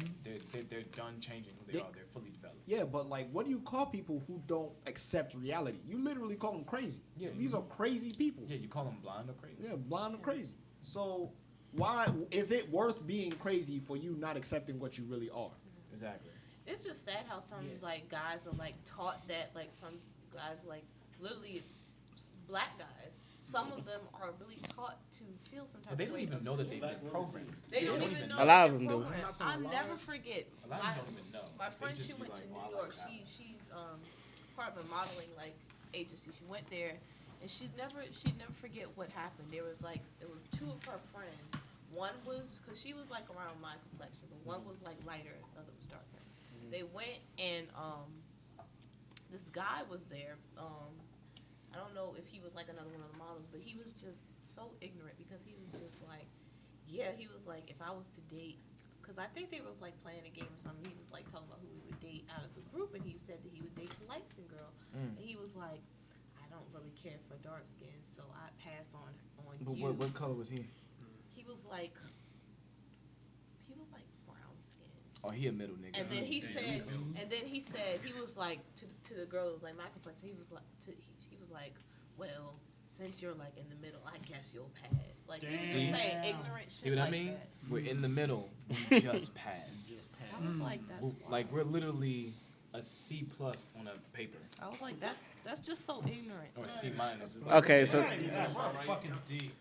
They're done changing who they are. They're fully developed. Yeah, but like, what do you call people who don't accept reality? You literally call them crazy. Yeah. These are crazy people. Yeah, you call them blind or crazy. Yeah, blind or crazy. So why is it worth being crazy for you not accepting what you really are? Exactly. It's just sad how some like guys are like taught that, like some guys like literally black guys. Some of them are really taught to feel some type But they of don't way. even know that they've been programmed. They don't even know. A lot of that them they're do. programmed. I'll never forget. A lot of them don't even know. My They friend, just she be went like, to "Oh, I New like York. that." She's part of a modeling like agency. She went there, and she'd never forget what happened. It was two of her friends. One was because she was like around my complexion, but one was like lighter, the other was darker. They went and this guy was there. I don't know if he was like another one of the models, but he was just so ignorant because he was just like, he was like, if I was to date, because I think they was like playing a game or something. He was like talking about who he would date out of the group, and he said that he would date the light skinned girl, and he was like, I don't really care for dark skin, so I pass on But you. what color was he? He was like brown skin. Oh, he a middle nigga. And then he said he was like to the girl who was like my complexion. He was like he was like, well, since you're like in the middle, I guess you'll pass. Like he was just saying ignorant shit. See what like I mean? that. We're in the middle. We just pass. I was like, that's wild. Like we're literally a C+ on a paper I was like, that's just so ignorant. or a C-. It's like, Okay, so That's fucking deep.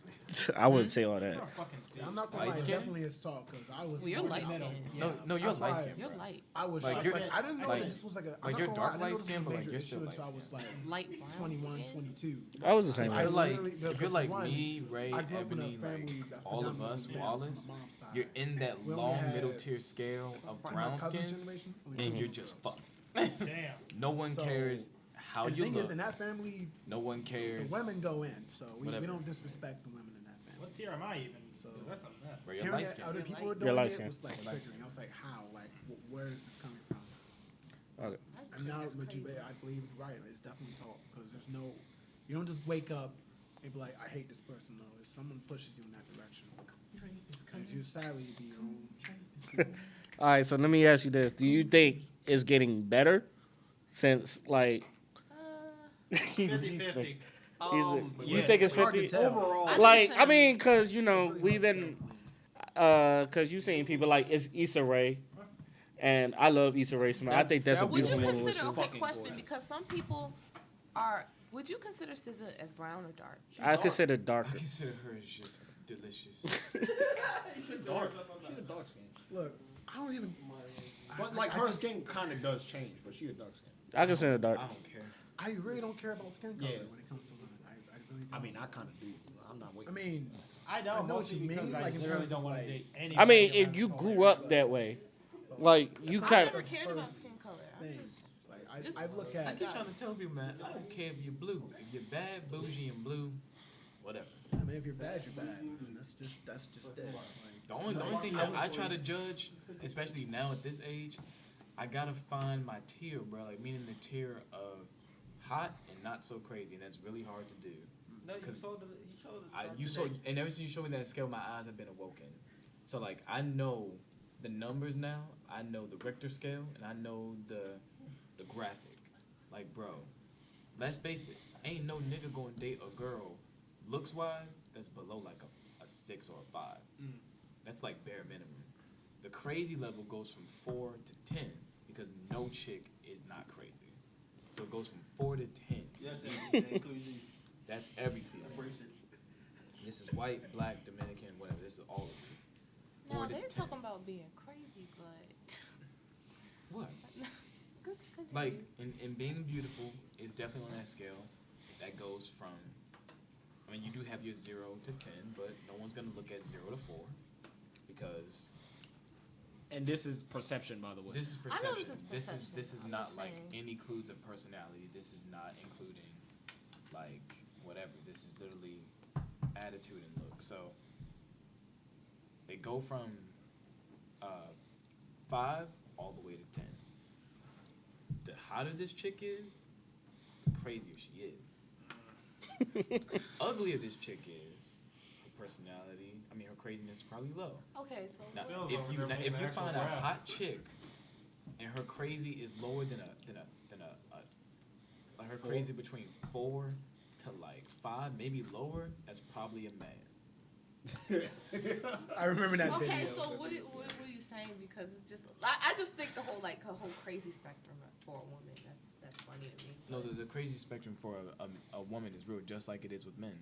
I wouldn't say all that. You're fucking deep. I'm not gonna Light lie, skin? definitely is tall because I was. Well, you're tall light in the skin. middle. no, you're That's light why skin. You're bro. light. I was. Like, Like, you're- I didn't know like- that this was like a. like, I'm you're not gonna dark lie, I light didn't know this skin, was but, a like, major you're still issue light until I was skin. like Light brown 21, skin. 22. I was the same I way. You're like literally- if you're because like one, me, Ray, I grew up in a Ebony, family like that's all of predominantly us, black from Wallace, my mom's side. you're in that We only long had middle tier scale of my brown cousin's skin, generation, only and two you're girls. just fucked. Damn. No one So, cares how And the you thing look. is, in that family, No one the cares. women go in, so we Whatever. don't disrespect the women in that family. What tier am I even? So- That's a mess. Bro, you're Hearing light that skin. other You're people light. were You're doing light it skin. was like You're light triggering. I was like, how? Like, where is this coming from? Okay. And now, what you, I believe is right. It's definitely taught because there's no, you don't just wake up and be like, I hate this person. No, if someone pushes you in that direction, if you sadly be your own. All right, so let me ask you this: do you think it's getting better since like? 50-50. You think it's hard to 50? tell. Overall, Like, I mean, cause you know we've been, cause you seen people like it's Issa Rae, And I love Issa Rae Smith. I think that's a That- Would you beautiful woman. consider, okay, fucking question, gorgeous. because some people are, would you consider SZA as brown or dark? I consider I darker. consider her as just delicious. She's dark. She's a dark skin. Look, I don't even. But like her skin kind of does change, but she a dark skin. I consider I dark. don't care. I really don't care about skin color Yeah. when it comes to women. I really don't. I mean, I kind of do. I'm not waiting. I mean, I I don't, know what mostly you because mean, I like, in literally terms don't of, want to like- date anybody. I mean, around if you color. grew up that way, like you I kind never of. cared about first skin color. I'm thing. just, Like Just- I look I at. keep trying to tell people, man, I don't care if you're blue. If you're bad, bougie, and blue, whatever. I mean, if you're bad, you're bad. And that's just it. Like, The only thing that I try to judge, especially now at this age, I gotta find my tier, bro. Like meaning the tier of hot and not so crazy, and that's really hard to do. No, you 'Cause showed it. You saw, and ever since you showed me that scale, my eyes have been awoken. So like I know the numbers now. I know the Richter scale, and I know the graphic. Like, bro, let's face it, ain't no nigga gonna date a girl looks wise that's below like a 6 or a 5. That's like bare minimum. The crazy level goes from 4 to 10 because no chick is not crazy. So it goes from 4 to 10. Yes, that includes you. That's every female. Embrace it. This is white, black, Dominican, whatever. This is all of it. no, 4 to they're 10. talking about being crazy, but. What? Good, Like, in being beautiful is definitely on that scale. That goes from, I mean, you do have your 0 to 10, but no one's going to look at 0 to 4 because And this is perception, by the way. this is I perception. know this is perception. This is I'm not just like saying. includes a personality. This is not including like whatever. This is literally attitude and look. So they go from 5 all the way to 10. The hotter this chick is, the crazier she is. Uglier this chick is, her personality, I mean her craziness is probably low. Okay, so Now, Feels if over you there now, moving if you actual find a graph. hot chick and her crazy is lower than like her crazy between 4 to like 5, maybe lower, that's probably a man. I remember that video. okay, so what are you saying? Because it's just I just think the whole crazy spectrum for a woman that's funny to me. No, the crazy spectrum for a woman is real, just like it is with men.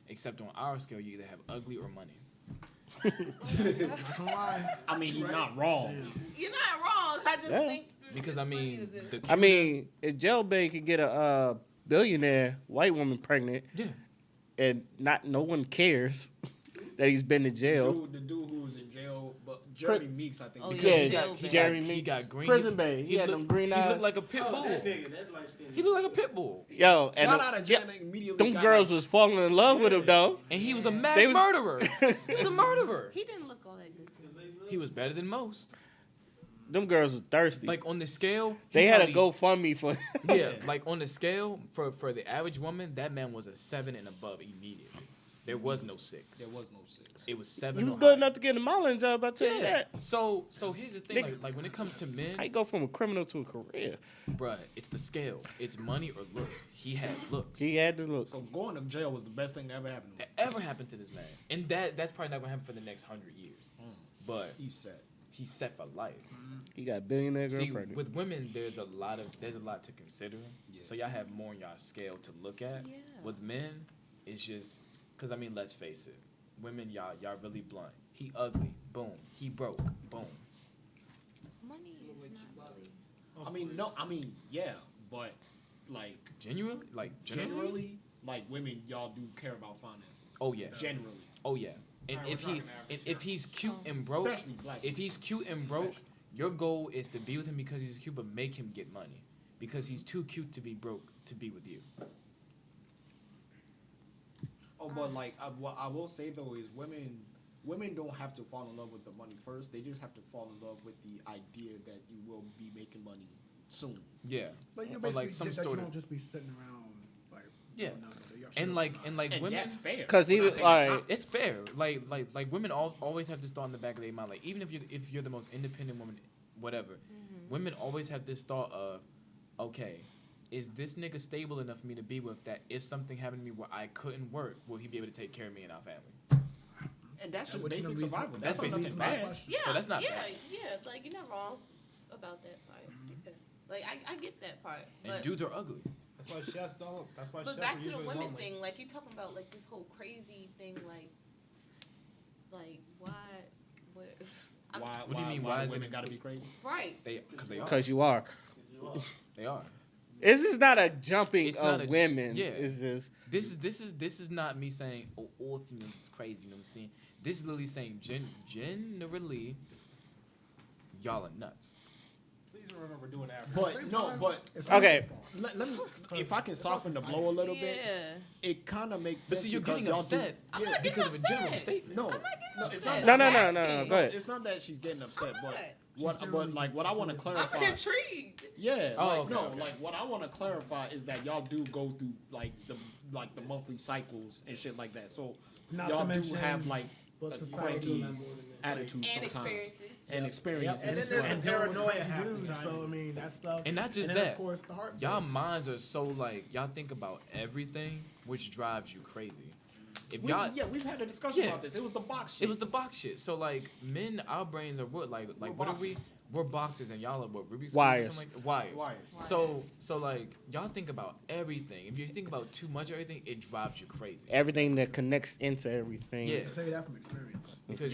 Except on our scale, you either have ugly or money. Not gonna lie. I mean, he's not wrong. You're not wrong. I just Yeah. think Because it's I funny mean, that- the I mean, if Jailbait could get a billionaire white woman pregnant, yeah, and no one cares that he's been to jail. The dude who was in jail, but Jeremy Meeks, I think. Oh, because Yeah, he jail got, he baby. Jeremy got, he Meeks. got green. Prison Babe. He had them green He eyes. looked like a pit Oh, bull. that nigga, that light skin. He looked like a pit bull, Yo, and Shout out to yeah, Janet immediately. them got girls like- was falling in love with him though. and he was a mass They was- murderer. He was a murderer. he didn't look all that good to me. He was better than most. Them girls was thirsty. Like on the scale, they he had a probably- GoFundMe for. Yeah, like on the scale for the average woman, that man was a 7 and above immediately. There was no 6. There was no 6. It was 7. He was or good higher. enough to get a modeling job. I tell you Yeah. that. So here's the thing. Nigga. Like when it comes to men, How you go from a criminal to a career? bruh, it's the scale. It's money or looks. He had looks. He had to look. So going to jail was the best thing that ever happened to him. that ever happened to this man, and that's probably not gonna happen for the next 100 years. But He's set. he's set for life. He got a billionaire girl See, pregnant. with women, there's a lot to consider. So y'all have more on y'all scale to look at. Yeah. With men, it's just because I mean, let's face it, women, y'all really blunt. He ugly, boom. He broke, boom. Money is not really. I mean, no, I mean, yeah, but like Genuinely, like generally, like women, y'all do care about finances. Oh yeah, Generally. oh yeah. And Alright, if we're he talking and average, if he's cute and broke, Especially black if he's cute and broke, your goal is to be with him because he's cute, but make him get money because he's too cute to be broke to be with you. Oh, but like, what I will say though is women don't have to fall in love with the money first. They just have to fall in love with the idea that you will be making money soon. Yeah, Like you're or basically like some that you sort of won't just be sitting around like. Yeah. no, you're and like And women. that's fair. Because he I'm not was saying all it's right. not. It's fair. Like women always have this thought in the back of their mind. Like even if you're the most independent woman, whatever, women always have this thought of, okay, is this nigga stable enough for me to be with that if something happened to me where I couldn't work, will he be able to take care of me and our family? And that's just Which is basic the reason- survival. That's That's not basic nothing survival. bad. Yeah, So that's not yeah, bad. yeah. It's like you're not wrong. about that part. Yeah. Like I get that part. And But, dudes are ugly. That's why chefs don't. That's why but chefs back are to the usually women lonely. thing, like you talking about like this whole crazy thing, like why? What? What do you mean, why do is it women gotta be crazy? Right. Because they are. Because you are. They are. This is not a jumping It's of not a- women. yeah. It's just This is not me saying all females is crazy. You know what I'm saying? This is literally saying generally, y'all are nuts. Please remember doing that. But no, but okay. let me, if I can soften the blow a little bit, Yeah. it kind of makes But sense. see, you're because getting y'all upset I'm not because of a getting general upset. statement. No, I'm not getting no, it's upset. not. No, I'm no. asking. Go ahead. It's not that she's getting upset, I'm but not. what I want to I'm clarify. intrigued. Yeah, Oh, like okay, no, okay. like what I want to clarify is that y'all do go through like the monthly cycles and shit like that. So Not y'all to do mention have like what a society cranky attitude And sometimes experiences. and experiences. and as dealing well. with paranoia crazy half the dudes. time. So I mean that stuff. And not just and then, that. Of course, the heart. Y'all breaks. minds are so like y'all think about everything, which drives you crazy. If We, y'all, yeah, we've had a discussion Yeah. about this. It was the box shit. it was the box shit. So like men, our brains are what like We're what are we? boxes. We're boxes, and y'all are what Rubik's cubes or Wires. something like wires. Wires. So like y'all think about everything. If you think about too much of everything, it drives you crazy. Everything that connects into everything. Yeah. I tell you that from experience. Because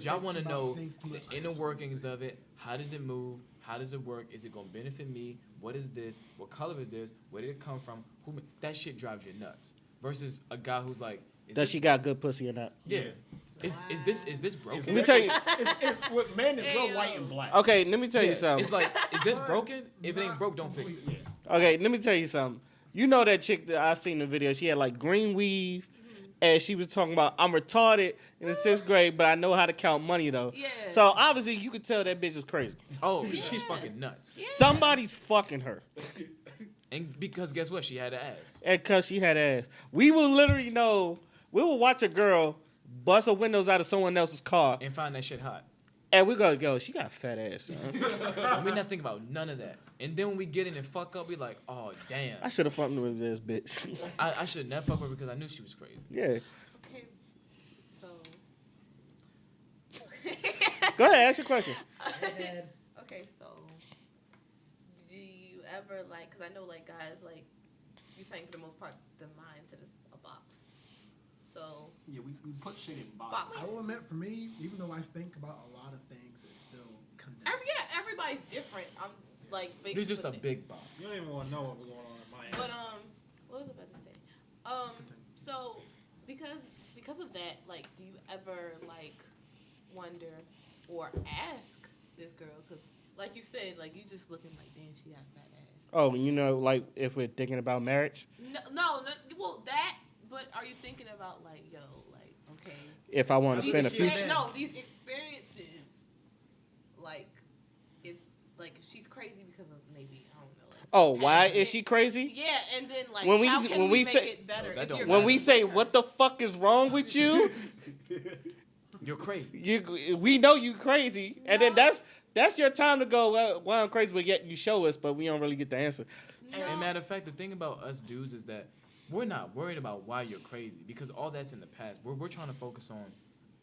I y'all think want to too know much things too the much. inner workings of it. How does it move? How does it work? Is it gonna benefit me? What is this? What color is this? Where did it come from? That shit drives you nuts. Versus a guy who's like, Does this, she got good pussy or not? Yeah. Is this broken? Let me tell you. It's with men, it's real white and black. Okay, let me tell you Yeah. something. It's like, is this broken? If it ain't broke, don't fix it. Okay, let me tell you something. You know that chick that I seen in the video? She had like green weave, and she was talking about I'm retarded in the 6th grade, but I know how to count money though. Yeah. So obviously you could tell that bitch is crazy. Oh, she's fucking nuts. Somebody's fucking her, And because guess what? She had an ass. and cause she had ass. We will literally know. We will watch a girl bust her windows out of someone else's car, And find that shit hot. and we go, yo, she got a fat ass. Son. And we not think about none of that. And then when we get in and fuck up, we like, oh damn. I should have fucked with this bitch. I should never fuck with her because I knew she was crazy. Yeah. Okay. So. Go ahead, ask your question. Okay, so do you ever like? Cause I know like guys like you saying for the most part the mindset is a box. So Yeah, we put shit in box. boxes. I will admit, for me, even though I think about a lot of things, it's still condensed. Everybody's different. I'm like big. It's just a big box. You don't even want to know what was going on in my end. But what was I about to say? So because of that, like, do you ever like wonder or ask this girl? Cause like you said, like you just looking like damn, she got a fat ass. Oh, you know, like if we're thinking about marriage, No, well that. But are you thinking about like yo, like okay? if I want to These spend a experience- future. No, these experiences, like, if she's crazy because of maybe I don't know. Like, Oh, some why past is shit. she crazy? Yeah, and then like When we- how can when we we make say- it better? No, that if don't you're When we better say than her? what the fuck is wrong with you, You're crazy. we know you crazy, and then No. that's your time to go. Well, I'm crazy, but yet you show us, but we don't really get the answer. No. And matter of fact, the thing about us dudes is that we're not worried about why you're crazy because all that's in the past. We're trying to focus on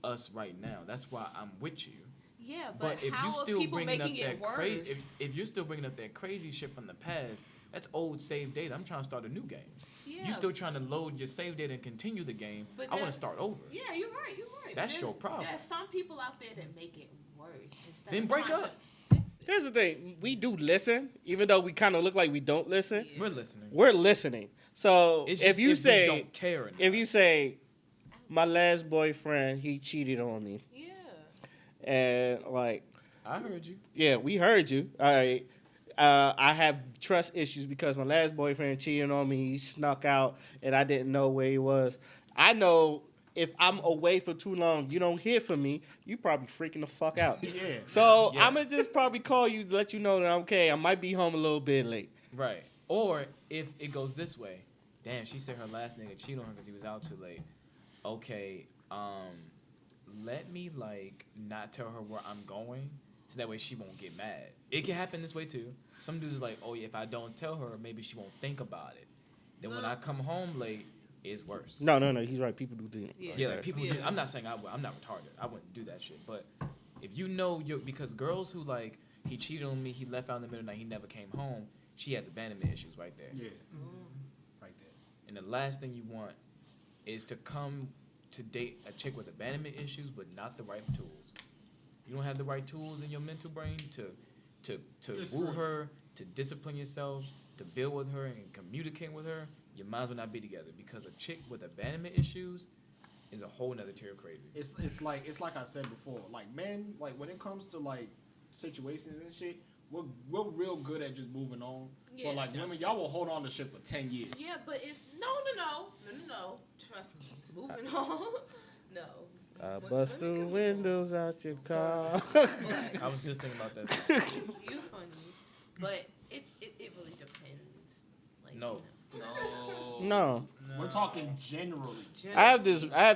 us right now. That's why I'm with you. Yeah, But but if how you are still people bringing up making it that worse? crazy, if you're still bringing up that crazy shit from the past, that's old save data. I'm trying to start a new game. yeah, You still trying to load your save data and continue the game. But I want that- to start over. Yeah, you're right. You're right. That's But your problem. There's some people out there that make it worse. Instead Then of break trying up. to fix it. Here's the thing: we do listen, even though we kind of look like we don't listen. Yeah. We're listening. We're listening. So It's if just you we say, don't care enough. if you say, my last boyfriend, he cheated on me, Yeah. and like, I heard you. yeah, we heard you. All right. I have trust issues because my last boyfriend cheated on me. He snuck out, and I didn't know where he was. I know if I'm away for too long, you don't hear from me, you probably freaking the fuck out. Yeah. So Yeah. I'm gonna just probably call you to let you know that I'm okay. I might be home a little bit late. Right. Or if it goes this way, damn, she said her last nigga cheated on her because he was out too late. Okay, let me like not tell her where I'm going, so that way she won't get mad. It can happen this way too. Some dudes are like, oh yeah, if I don't tell her, maybe she won't think about it. Then when I come home late, it's worse. No, he's right. People do things. Yeah. Yeah, like people. Yeah. I'm not saying I'm not retarded. I wouldn't do that shit. But if you know because girls who like he cheated on me, he left out in the middle of the night, he never came home. She has abandonment issues right there. Yeah. Right there. And the last thing you want is to come to date a chick with abandonment issues, but not the right tools. You don't have the right tools in your mental brain to woo her, to discipline yourself, to build with her and communicate with her. You might as well not be together, because a chick with abandonment issues is a whole nother tier of crazy. It's like I said before. Like men, like when it comes to like situations and shit, we're real good at just moving on. Yeah. But like women, y'all will hold on to shit for 10 years. Yeah, but it's no. Trust me, moving on. No. I bust the windows out your car. I was just thinking about that. You funny, but it really depends. Like, No. No. We're talking generally. I have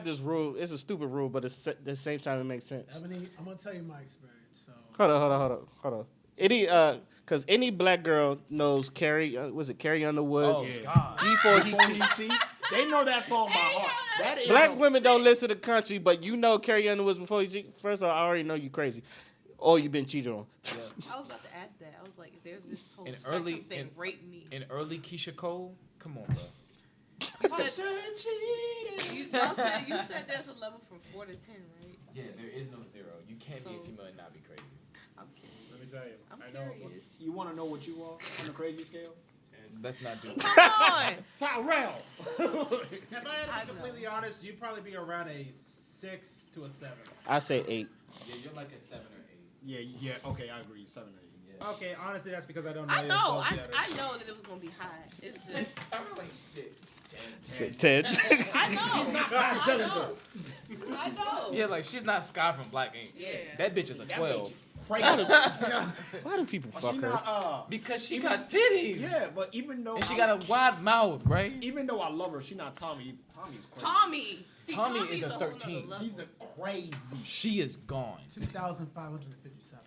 this rule. It's a stupid rule, but at the same time it makes sense. Ebony, I'm gonna tell you my experience. So Hold on. Cause any black girl knows Carrie. Was it Carrie Underwood? Oh, God. Before he cheats. They know that song by heart. That is Black women don't listen to country, but you know Carrie Underwood before you cheat. First of all, I already know you crazy, or you've been cheated on. I was about to ask that. I was like, there's this whole In spectrum early- thing. Rape me. In early Keisha Cole, come on, bro. You said there's a level from 4 to 10, right? Yeah, there is no zero. You can't be a So- female and not be crazy. I'm curious. Let me tell you. I'm I know. curious. You want to know what you are on the crazy scale? Let's not do Come that. on. Tyrell. If I had to I be completely honest, you'd probably be around a 6 to a 7. I say 8. Yeah, you're like a 7 or 8. Yeah. Okay, I agree. 7 or 8. Yeah. Okay, honestly, that's because I don't know. I you know. both I yet. know that it was gonna be high. It's just. I'm like, shit. 10. I know. I know. Yeah, like she's not Sky from Black Ink. Yeah. That bitch is a 12. Crazy. Why do people fuck She her? not, Because she got titties. yeah, but even though And she got a wide mouth, right? even though I love her, she not Tommy. Tommy's crazy. Tommy. See, Tommy Tommy's is a whole nother 13. level. She's a crazy. She is gone. 2,557.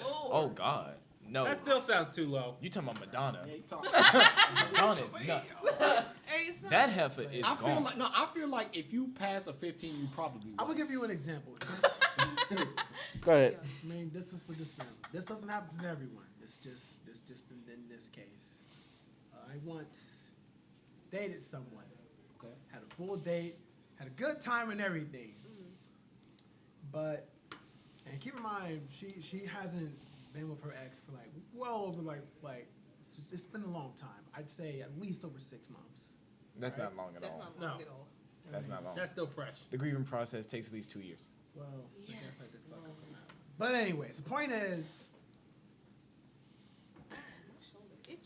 Oh God, no. That still sounds too low. You talking about Madonna? Yeah, you talking. Madonna is nuts. Hey, son. That heifer is I feel gone. like I feel like if you pass a 15, you probably. I will give you an example. Go ahead. I mean, this is for this family. This doesn't happen to everyone. It's just in this case. I once dated someone. Okay. Had a full date. Had a good time and everything. But, and keep in mind, she hasn't been with her ex for like well over it's been a long time. I'd say at least over 6 months. That's not long at That's all. not No. long at all. That's not long. That's still fresh. The grieving process takes at least 2 years. Well, I guess I Yes. did fuck up on that one. But anyways, the point is, Shoulder itch.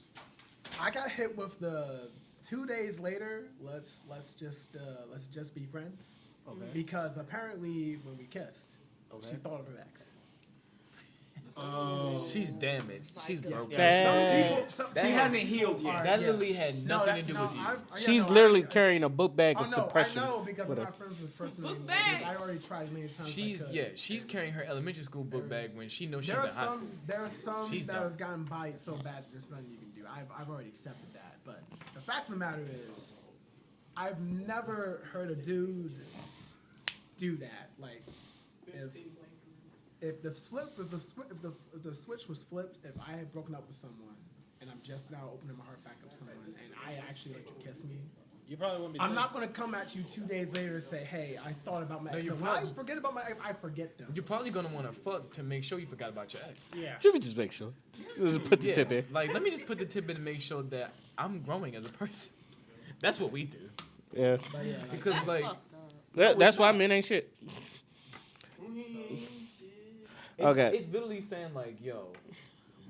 I got hit with the 2 days later. Let's just be friends. Okay. Because apparently when we kissed, Okay. she thought of her ex. She's damaged. She's broken. Bad. She hasn't healed yet. Alright, That yeah. literally had nothing to do with you. She's literally carrying a book bag of depression. I know because with I'm her. not friends with this person anymore. Book bag. because I already tried many times. She's carrying her elementary school book bag when she knows she's There in are high school. there are some She's that dumb. have gotten by it so bad that there's nothing you can do. I've already accepted that. But the fact of the matter is, I've never heard a dude do that. Like, if the switch was flipped, if I had broken up with someone and I'm just now opening my heart back up to someone and I actually let you kiss me, You probably wouldn't be. I'm not gonna come at you 2 days later and say, "Hey, I thought about my No, ex." you're When I probably- forget about my ex, I forget them. You're probably gonna want to fuck to make sure you forgot about your ex. Yeah. Should we just make sure? Just put the Yeah, tip in. like let me just put the tip in to make sure that I'm growing as a person. That's what we do. Yeah. But yeah, like, Because That's like fucked up. That's why men ain't shit. Okay. it's literally saying like, yo,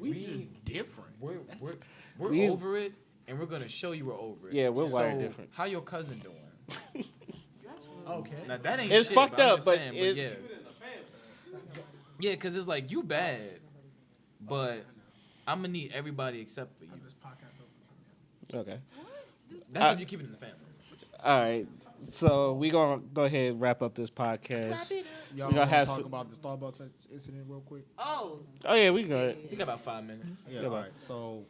We we just different. we're We- over it, and we're gonna show you we're over it. Yeah, we're so, wired different. How your cousin doing? That's real. okay. Now that ain't It's shit, fucked but I'm up, just but saying, it's- yeah, because it's like you bad, but I'm gonna need everybody except for you. This podcast open from Okay. That's if you keep it in the family. All right. So we gonna go ahead and wrap up this podcast. Clap it up. Y'all We gonna want have to talk some- about the Starbucks incident real quick? Oh. Oh yeah, we good. We got about 5 minutes. Yeah. Yeah, All bro. right. So,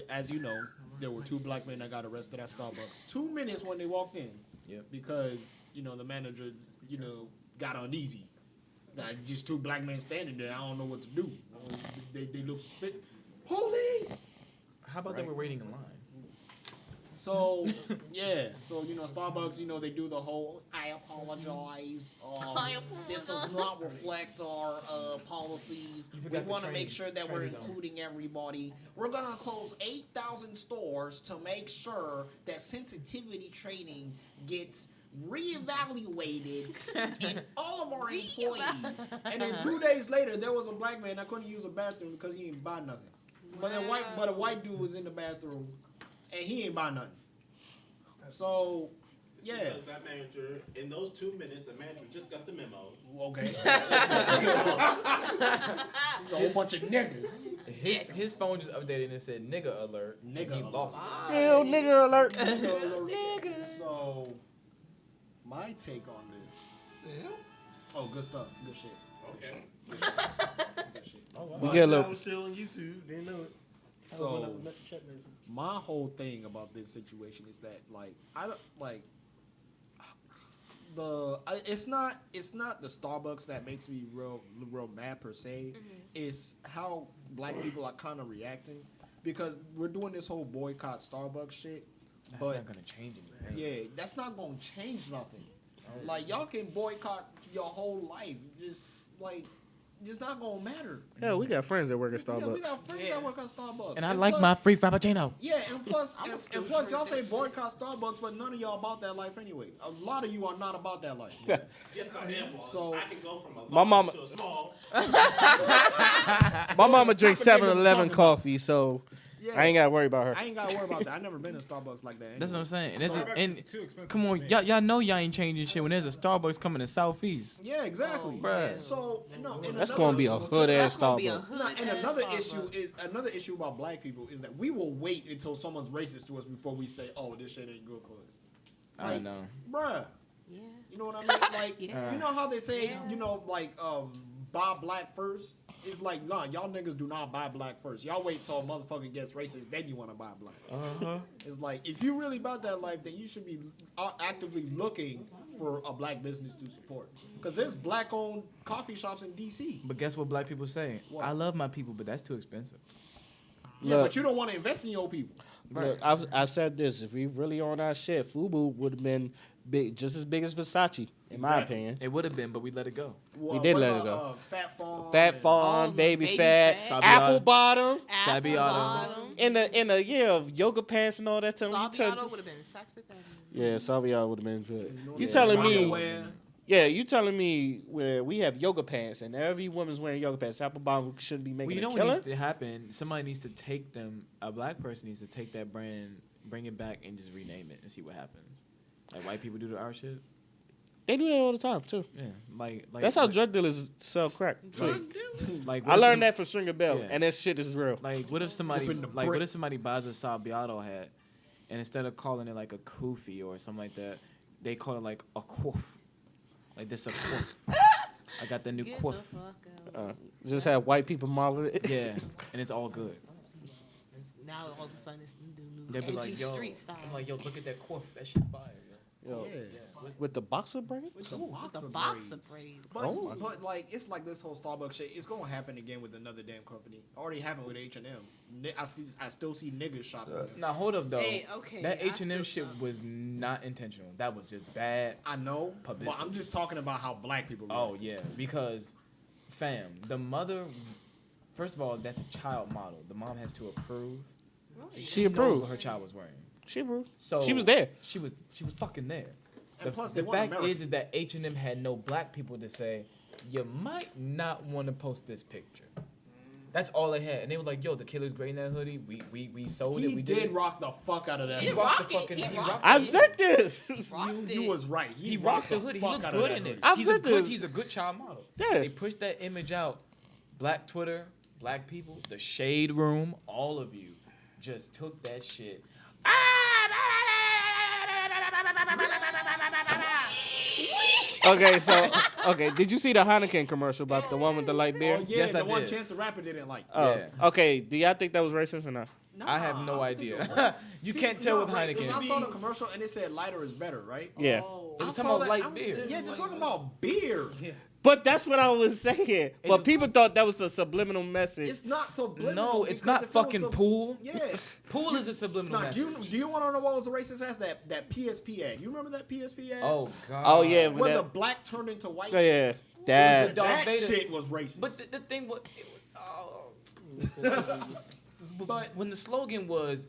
as you know, there were 2 black men that got arrested at Starbucks. 2 minutes when they walked in. Yep. Because the manager got uneasy. Like just 2 black men standing there. I don't know what to do. They look spit. Police. How about they were waiting in line? So yeah, so Starbucks, they do the whole I apologize. This does not reflect our policies. We forgot the want to make training- sure that we're training zone. including everybody. We're gonna close 8,000 stores to make sure that sensitivity training gets reevaluated in all of our employees. And then 2 days later, there was a black man that couldn't use a bathroom because he didn't buy nothing. But a white dude was in the bathroom. And he ain't buy nothing. So, It's yeah. because that manager, in those 2 minutes, the manager just got the memo. Okay. A whole bunch of niggas. His phone just updated and it said nigga alert. Nigga He alert. lost it. Hell, nigga alert. So, my take on this. Oh, good stuff. Good shit. Okay. Good shit. Oh, wow. We get a I little. was still on YouTube. Didn't know it. So, my whole thing about this situation is that, it's not the Starbucks that makes me real mad per se. It's how black people are kind of reacting because we're doing this whole boycott Starbucks shit. That's But not gonna change anything. yeah, that's not gonna change nothing. Like y'all can boycott your whole life, it's not gonna matter. Hell, we got friends that work at Yeah, we Starbucks. got friends that work at Starbucks, And I like my free frappuccino. Yeah, and plus, y'all say boycott Starbucks, but none of y'all about that life anyway. A lot of you are not about that life. Yes, I am. So- I can go from a My large mama- to a small. My mama drinks 7-Eleven coffee, so Yeah, I ain't got to worry about her. I ain't gotta worry about that. I never been to Starbucks like that. Anyway. That's what I'm saying. And, Starbucks and is too expensive come for on, me. y'all know y'all ain't changing shit when there's a Starbucks coming to Southeast. Yeah, exactly. Bruh. So no, and That's another- gonna be a hood ass Gonna be a Starbucks. hood No, and ass Starbucks. another issue about black people is that we will wait until someone's racist to us before we say, "Oh, this shit ain't good for us." I Like, know. Bruh, Yeah. you know what I mean? Like, Yeah. you know how they say, Yeah. buy black first? It's like, nah, y'all niggas do not buy black first. Y'all wait till a motherfucker gets racist, then you want to buy black. It's like, if you really about that life, then you should be actively looking for a black business to support. Because there's black-owned coffee shops in D.C. But guess what black people say? What? I love my people, but that's too expensive. Yeah, Look. but you don't want to invest in your people. Look, I've said this. If we really on our shit, FUBU would have been big, just as big as Versace, in my Exactly. opinion. It would have been, but we let it go. Well, did what let it about, go. Fat Farm. Fat and- Fawn, Oh, Baby Baby Fat, Fat. Apple Bottom, Sabiato. Bottom. in the year of yoga pants and all that stuff. Saviano would have been Saks Fifth Avenue. Yeah, Saviato would have been good. You Yeah, telling me? underwear. Yeah, you telling me where we have yoga pants and every woman's wearing yoga pants. Apple Bottom shouldn't be Well, making you know a what killing. needs to happen? Somebody needs to take them. A black person needs to take that brand, bring it back, and just rename it and see what happens. Like white people do to our shit. They do that all the time too. Yeah, like That's how drug dealers sell crack. Like I learned that from Stringer Bell, Yeah. and that shit is real. Like, what if somebody Flipping the what if bricks. somebody buys a Sabiato hat, and instead of calling it like a kufi or something like that, they call it like a quoof. Like this a quoof. I got the new Get quoof. the fuck out. Just have white people model it. Yeah, and it's all good. Now all of a sudden it's new They be edgy like, yo, street style. I'm like, yo, look at that quoof. That shit fire. Yo, Yeah. with the boxer braid. With the With the boxer boxer braids. braids. But, Oh my. but like it's like this whole Starbucks shit. It's gonna happen again with another damn company. Already happened with H&M. I still see niggas shopping. there. Now hold up though. Hey, okay, that I H&M still shit shop. was not intentional. That was just bad. I know, Publicity. but I'm just talking about how black people. Oh react. yeah, because fam, the mother. First of all, that's a child model. The mom has to approve. She knows approved. what her child was wearing. She approved. So She was there. She was fucking there. And plus, the they want fact American. is that H&M had no black people to say you might not want to post this picture. That's all they had, and they were like, "Yo, the killer's great in that hoodie. We sold it. He We did rock the fuck out of that. He hoodie. rocked rocked the it. fucking- He he rocked rocked I've it. said this. Rocked You it. was right. He rocked the hoodie. He fuck looked out of good that in it. hoodie. I've He's said this. He's a good child model. Yeah. They pushed that image out. Black Twitter, black people, the shade room, all of you just took that shit. Okay, did you see the Heineken commercial about the one with the light beer? Oh yeah, Yes, the I one did. Chance the Rapper didn't like. Oh, Yeah. okay. Do y'all think that was racist or not? I have no don't think it idea. was. You See, can't tell no, with right, 'cause Heineken. I saw the commercial and it said lighter is better, right? Yeah. They're I talking saw about that- light I was- beer. Yeah, they're talking about beer. But that's what I was saying. But just- people thought that was a subliminal message. It's not subliminal. No, it's because not if it was fucking sub- pool. Yeah. Pool is a subliminal Nah, message. do you want to know what was a racist ass? That PSP ad. You remember that PSP ad? Oh god. Oh, yeah, When that- the black turned into white. Yeah, Darth That Vader. shit was racist. But the thing was, it was. But when the slogan was,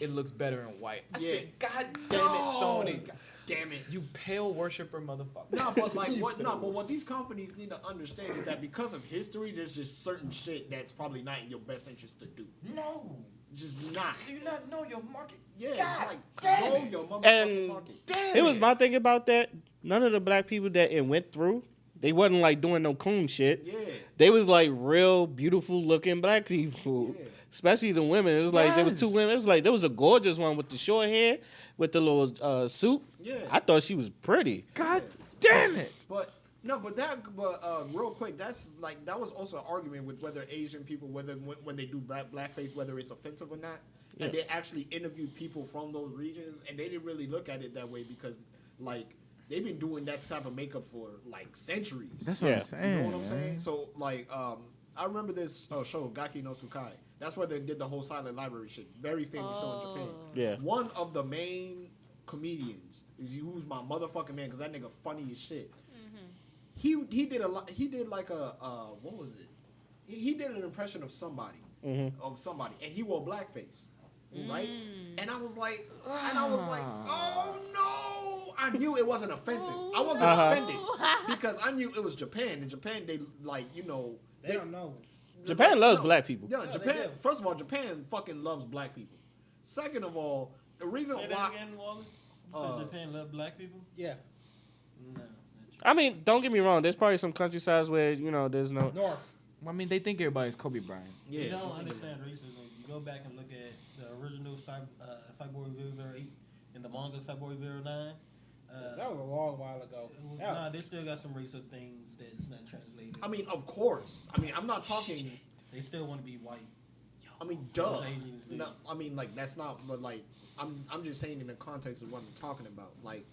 "It looks better in white," I Yeah. said, "God damn it, Sony! Damn it. You pale worshiper, motherfucker!" No, but like what? No, but what these companies need to understand is that because of history, there's just certain shit that's probably not in your best interest to do. No. Just not. Do you not know your market? Yeah, God it's like damn know it. your motherfucking And market. Damn it was my thing about that. None of the black people that it went through, they wasn't like doing no coon shit. Yeah. They was like real beautiful looking black people. Yeah. Especially the women. It was like there was two Yes. women. It was like there was a gorgeous one with the short hair, with the little suit. Yeah. I thought she was pretty. God damn it! But no, but real quick, that's like that was also an argument with whether Asian people, whether when they do blackface, whether it's offensive or not. And they actually interviewed people from those regions, and they didn't really look at it that way because like they've been doing that type of makeup for like centuries. That's what I'm what I'm saying. You know what I'm saying? So like I remember this show Gaki no Tsukai. That's where they did the whole silent library shit. Very famous show in Japan. Yeah. One of the main comedians who's my motherfucking man because that nigga funny as shit. He did a lot. He did like a what was it? He did an impression of somebody, and he wore blackface, right? And I was like, oh no! I knew it wasn't offensive. I wasn't offended because I knew it was Japan. In Japan, they like They don't know. Japan loves black people. Yeah, they Japan. do. First of all, Japan fucking loves black people. Second of all, the reason Say that why. again, Wallace? You said Japan love black people? Yeah. No. I mean, don't get me wrong. There's probably some countrysides where there's no. North. I mean, they think everybody's Kobe Bryant. Yeah, You don't understand racism. You go back and look at the original Cyborg 008 and the manga Cyborg 09. That was a long while ago. Yeah. Nah, they still got some racial things that's not translated. I mean, of course. I mean, I'm not talking. They still want to be white. I mean, duh. Those Asians do. No, I mean, like that's not. But like, I'm just saying in the context of what I'm talking about. Like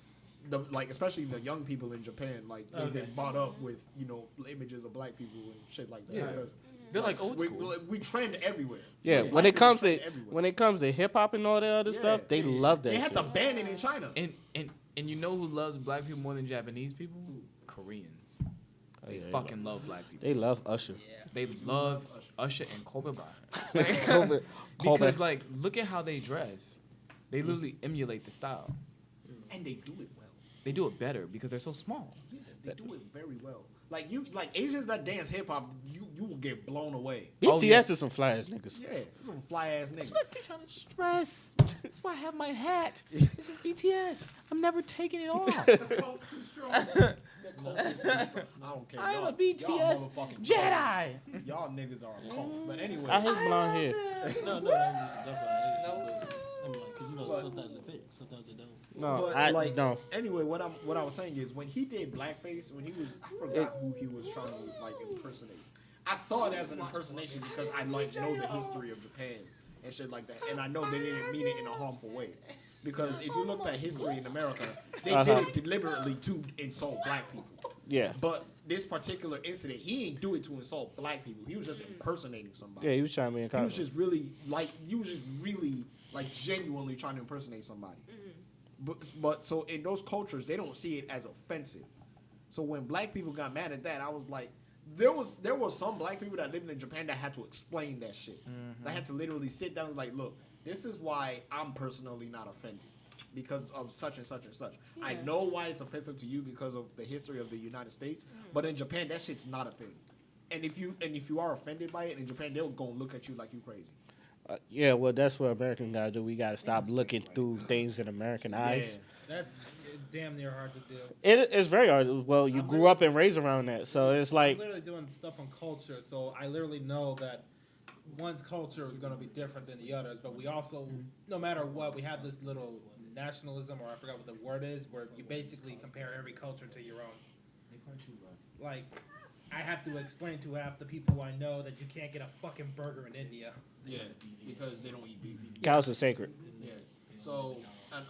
especially the young people in Japan, like they've been brought up with images of black people and shit like that. Yeah. Because They're like old school. we trend everywhere. Yeah, Like, when black it comes people to trend everywhere. when it comes to hip hop and all that other stuff, they love that. They had shit. to ban it in China. And you know who loves black people more than Japanese people? Koreans. They fucking love black people. They love Usher. They love Usher and Kobe Bryant. Kobe- Because Kobe. like, look at how they dress. They literally emulate the style. And they do it well. They do it better because they're so small. Yeah, they do it very well. Like Asians that dance hip hop, you will get blown away. BTS Oh, yeah. is some fly ass niggas. Yeah, some fly ass niggas. They're trying to stress. That's why I have my hat. This is BTS. I'm never taking it off. I don't care. I am Y'all- a BTS y'all motherfucking Jedi. cult. Y'all niggas are a cult. But anyway, I hate blonde hair. No, that's why I'm like, because sometimes it fits, sometimes it don't. No, But, I like, don't. Anyway, what I was saying is when he did blackface, when he was I forgot who he was trying to like impersonate. I saw it as an impersonation because I like know the history of Japan and shit like that, and I know they didn't mean it in a harmful way. Because if you looked at history in America, they did it deliberately to insult black people. Yeah. But this particular incident, he didn't do it to insult black people. He was just impersonating somebody. Yeah, he was trying to be in He was college. just really like genuinely trying to impersonate somebody. But so in those cultures, they don't see it as offensive. So when black people got mad at that, I was like, there was some black people that lived in Japan that had to explain that shit. They had to literally sit down and like, look, this is why I'm personally not offended. Because of such and such and such. Yeah. I know why it's offensive to you because of the history of the United States, but in Japan that shit's not a thing. And if you are offended by it in Japan, they'll go and look at you like you crazy. Yeah, well, that's what Americans gotta do. We gotta stop looking through things in American eyes. That's damn near hard to do. It's very hard. Well, you grew up and raised around that, so it's like I'm literally doing stuff on culture, so I literally know that one's culture is going to be different than the others. But we also, no matter what, we have this little nationalism, or I forgot what the word is, where you basically compare every culture to your own. Like, I have to explain to half the people I know that you can't get a fucking burger in India. Yeah, because they don't eat beef. cows are sacred. Yeah. So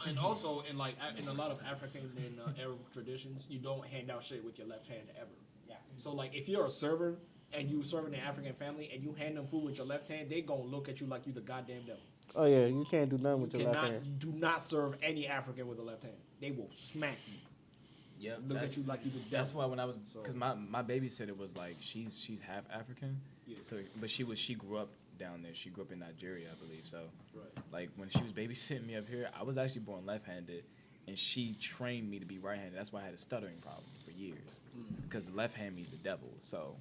and also in a lot of African and Arab traditions, you don't hand out shit with your left hand ever. Yeah. So like if you're a server and you serving an African family and you hand them food with your left hand, they gonna look at you like you the goddamn devil. Oh yeah, you can't do nothing You with your left hand. cannot do not serve any African with a left hand. They will smack you. Yeah, Look at you like you the devil. That's why when I was, So- because my babysitter was like, she's half African, Yeah. so but she grew up down there. She grew up in Nigeria, I believe. So Right. like when she was babysitting me up here, I was actually born left-handed, and she trained me to be right-handed. That's why I had a stuttering problem for years, because the left hand means the devil. So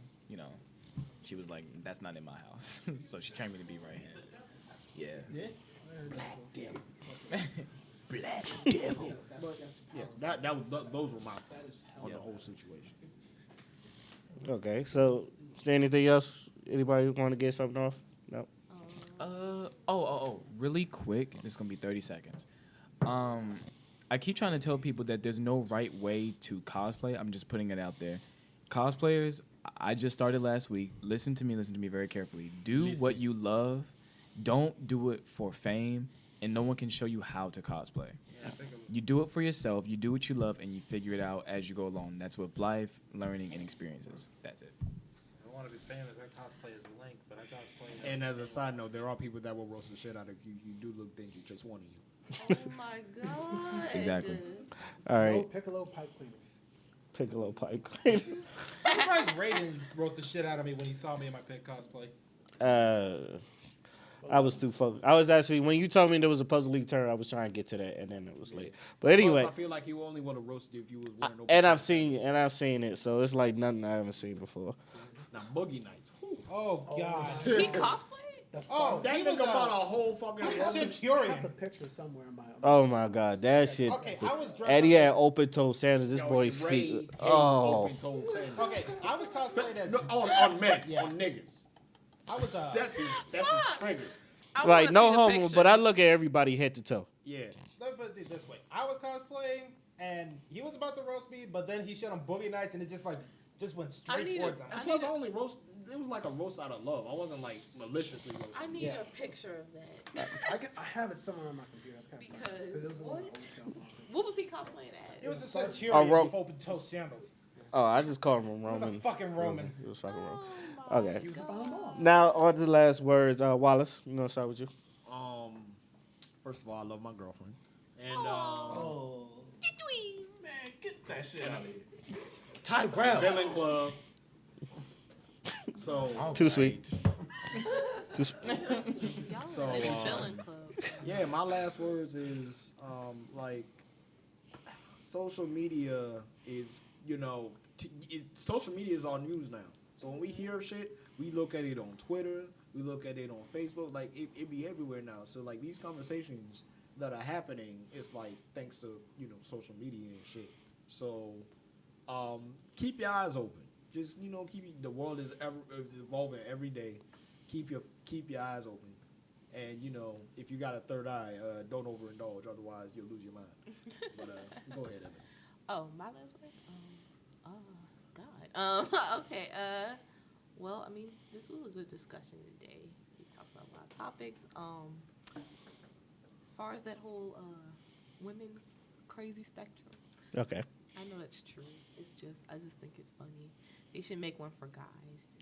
she was like, that's not in my house. So she trained me to be right-handed. Yeah. Black devil. Yeah, those were my thoughts on the whole situation. Okay, so is there anything else? Anybody want to get something off? No. Really quick. This is gonna be 30 seconds. I keep trying to tell people that there's no right way to cosplay. I'm just putting it out there. Cosplayers, I just started last week. Listen to me very carefully. Do what you love. Don't do it for fame, and no one can show you how to cosplay. You do it for yourself. You do what you love, and you figure it out as you go along. That's with life, learning, and experiences. That's it. I want to be famous. I cosplay as Link, but I cosplay as... And as a side note, there are people that will roast the shit out of you. You do look dingy, just one of you. Oh my god. Exactly. All No right, Piccolo pipe cleaners. Piccolo pipe cleaner. I'm surprised Raiden roasted the shit out of me when he saw me in my pit cosplay. I was too focused. I was actually, when you told me there was a Puzzle League turn, I was trying to get to that, and then it was late. But anyway, Plus, I feel like you only want to roast you if you was wearing no. and I've seen it, so it's like nothing I haven't seen before. Now Boogie Nights. Whew. Oh, God. He cosplayed? Oh, That he nigga was bought a whole fucking. I have the Centurion. picture somewhere in my. Oh my god, that shit. Okay, I was dressed And he up had as- open toe sandals. This Yo, boy Ray feet. hates Oh, open-toed sandals. Okay, I was cosplayed as... On men, Yeah. on niggas. I was That's his trigger. I like wanna no see the homo, picture. but I look at everybody head to toe. Yeah. Let me put it this way. I was cosplaying, and he was about to roast me, but then he showed him Boogie Nights, and it just went straight need towards a- him. And plus, I only roast. It was like a roast out of love. I wasn't like maliciously roasting. I need Yeah. a picture of that. I have it somewhere on my computer. It's kind of Because it was what? on my hotel. What was he cosplaying It as? was a Oh, Centurion Ro- with open-toe sandals. Oh, I just called him It was a Roman. fucking Roman. It was fucking Roman. Oh my Okay. He was a bomb off. Now on to the last words. Wallace, you know, start with you. First of all, I love my girlfriend, and Oh. Tweet. Man, get that shit out of here. Tyrell. Villain Club. So Too sweet. Too sweet. Y'all So, in the villain club. yeah, my last words is like social media is social media is our news now. So when we hear shit, we look at it on Twitter, we look at it on Facebook, like it be everywhere now. So like these conversations that are happening, it's like thanks to social media and shit. So keep your eyes open. Just keep the world is evolving every day. Keep your eyes open. And if you got a third eye, don't overindulge. Otherwise, you'll lose your mind. But go ahead, Evan. Oh, my last words? Oh, God. Okay. Well, I mean, this was a good discussion today. We talked about a lot of topics. As far as that whole women crazy spectrum, Okay. I know that's true. I just think it's funny. They should make one for guys.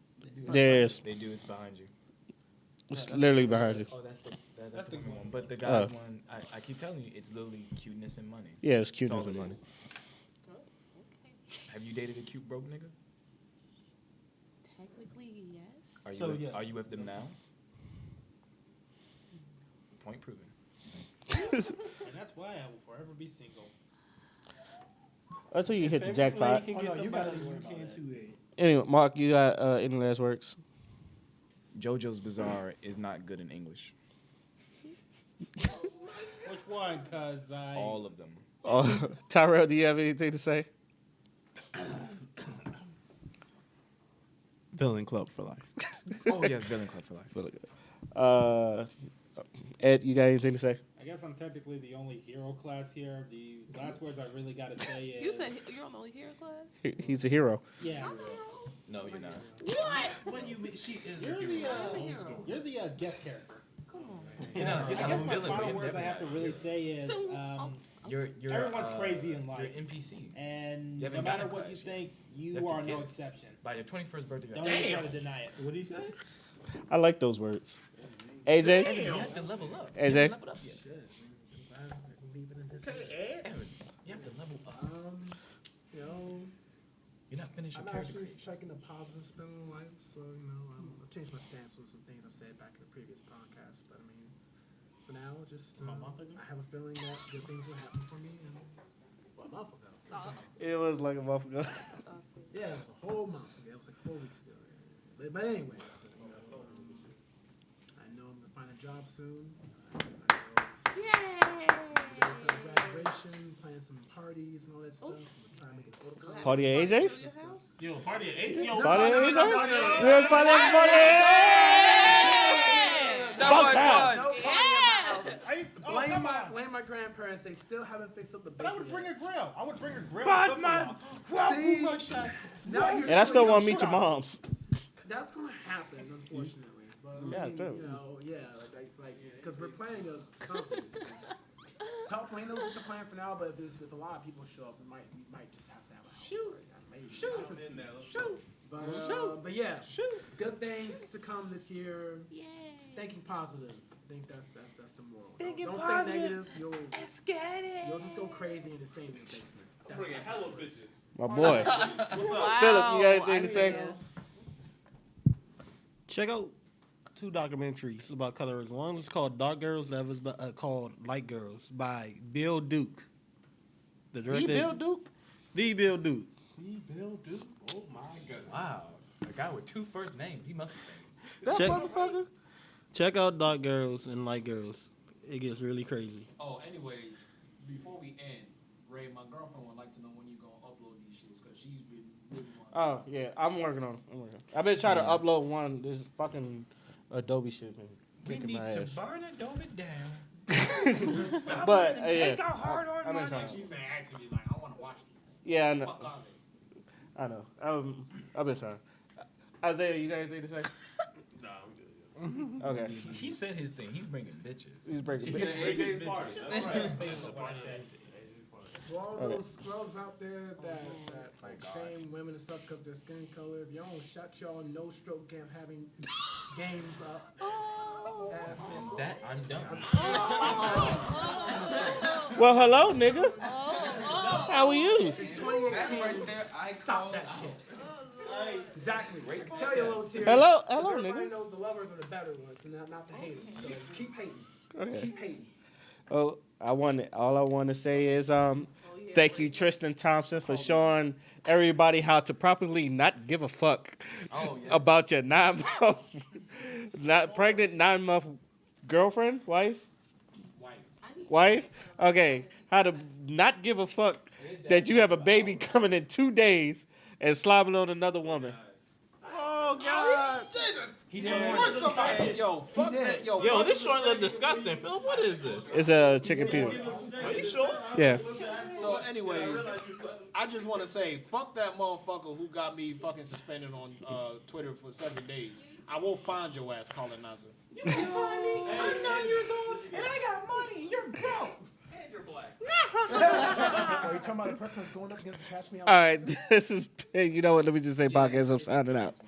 There's They do. It's behind you. it's literally behind you. Oh, that's the good one. But the guys one, I keep telling you, it's literally cuteness and money. Yeah, it's That's cute all as it money. is. Oh, okay. Have you dated a cute broke nigga? Technically, yes. Are you So, with, yeah. are you with them now? Point proven. And that's why I will forever be single. Until you hit the If jackpot. Flame can Oh, get no, you gotta somebody, worry you about can that. too, Anyway, Mark, you got any last words? JoJo's Bizarre is not good in English. Which one? Because I... All of them. Tyrell, do you have anything to say? Villain Club for life. Oh yes, Villain Club for life. Really good. Ed, you got anything to say? I guess I'm technically the only hero class here. The last words I really got to say is... You said you're on the only hero class? He's a hero. Yeah. I'm a hero. No, you're not. What? What do you mean? She is You're a the, hero. I'm a hero. you're the guest character. Come on. You're not I guess my villain, final but words I have to really say is... Oh, You're Everyone's crazy in life. You're an NPC. And You haven't no matter gotten what you class yet. think, You you have to are get no it. exception. By your 21st birthday, you Don't have to even try to deny it. What do you say? I like those words. AJ? Evan, you have to level up. AJ? You haven't leveled up yet. Shit. I'm glad I can leave it in his hands. Evan, you have to level up. You know, You're not finished I'm your character actually creation. striking a positive spin on life, so you know, I've changed my stance on some things I've said back in the previous podcast. But I mean, for now, just I have a feeling that good things will happen for me. And well, a month ago. It was like a month ago. Yeah, it was a whole month ago. It was like 4 weeks ago. But anyways, you know, I know I'm gonna find a job soon. Yay! For graduation, plan some parties and all that stuff. I'm gonna try and make it photo. Party at AJ's? Your house? Yo, party at 8. Yo, Party at AJ's? no. We're party at About time. No party at my house. Are you, oh, Blame come my, on. blame my grandparents. They still haven't fixed up the But I basement. would bring a yet. grill. I would bring a grill. Batman! See, now you're And I still you want to know, meet your moms. That's gonna happen, unfortunately. But Yeah, I mean, true. you know, because we're planning something. Top plane those is the plan for now, but if a lot of people show up, we might just have to have a house. Maybe. But yeah, good things to come this year. Yay! Thinking positive. I think that's the moral. Thinking Don't positive. stay negative. You'll You'll just go crazy and the same in the basement. That's Bringing hella bitches. My boy. Philip, you got anything to say? Check out 2 documentaries about colorism. One is called Dark Girls, the other is called Light Girls by Bill Duke. The director. Bill Duke? The Bill Duke. Bill Duke. Oh my goodness. Wow. A guy with 2 first names. He must be That Check- motherfucker? Check out Dark Girls and Light Girls. It gets really crazy. Oh, anyways, before we end, Ray, my girlfriend would like to know when you gonna upload these shits because she's been really wanting. Oh, yeah. I'm working on it. I've been trying to upload one. This fucking Adobe shit, man. We Kicking need my to ass. burn Adobe down. Stop But, it and yeah. take our hard-earned I've been money. trying. She's been asking me like, I want to watch these things. Yeah, I know. Fuck are they? I know. I've been trying. Isaiah, you got anything to say? Nah, I'm good. Yeah. Okay. He said his thing. He's bringing bitches. He's breaking bitches. AJ's party. That's right. To all those scrubs out there that like shame women and stuff because of their skin color, if y'all don't shut y'all no stroke game having games up. Is that I'm done. Well, hello, nigga. How are you? It's 2018. Stop that shit. Exactly. I can tell you a little tear. Hello, 'cause hello, everybody nigga. knows the lovers are the better ones and not the haters. So keep hating. Okay. Keep hating. Oh, all I want to say is thank you, Tristan Thompson, for showing everybody how to properly not give a fuck about your 9-month, not pregnant 9-month girlfriend, wife. Okay, how to not give a fuck that you have a baby coming in 2 days and slobbing on another woman. Oh God! He didn't want Hey, yo, fuck that. Yo, this short look disgusting. Philip, what is this? It's a chicken pizza. Are you sure? Yeah. So, anyways, I just want to say, fuck that motherfucker who got me fucking suspended on Twitter for 7 days. I will find your ass, colonizer. You can find me. I'm 9 years old and I got money and you're broke. And you're black. Are you talking about the person that's going up against the Cash Me Out? All right, this is, you know what, let me just say podcast, I'm signing out.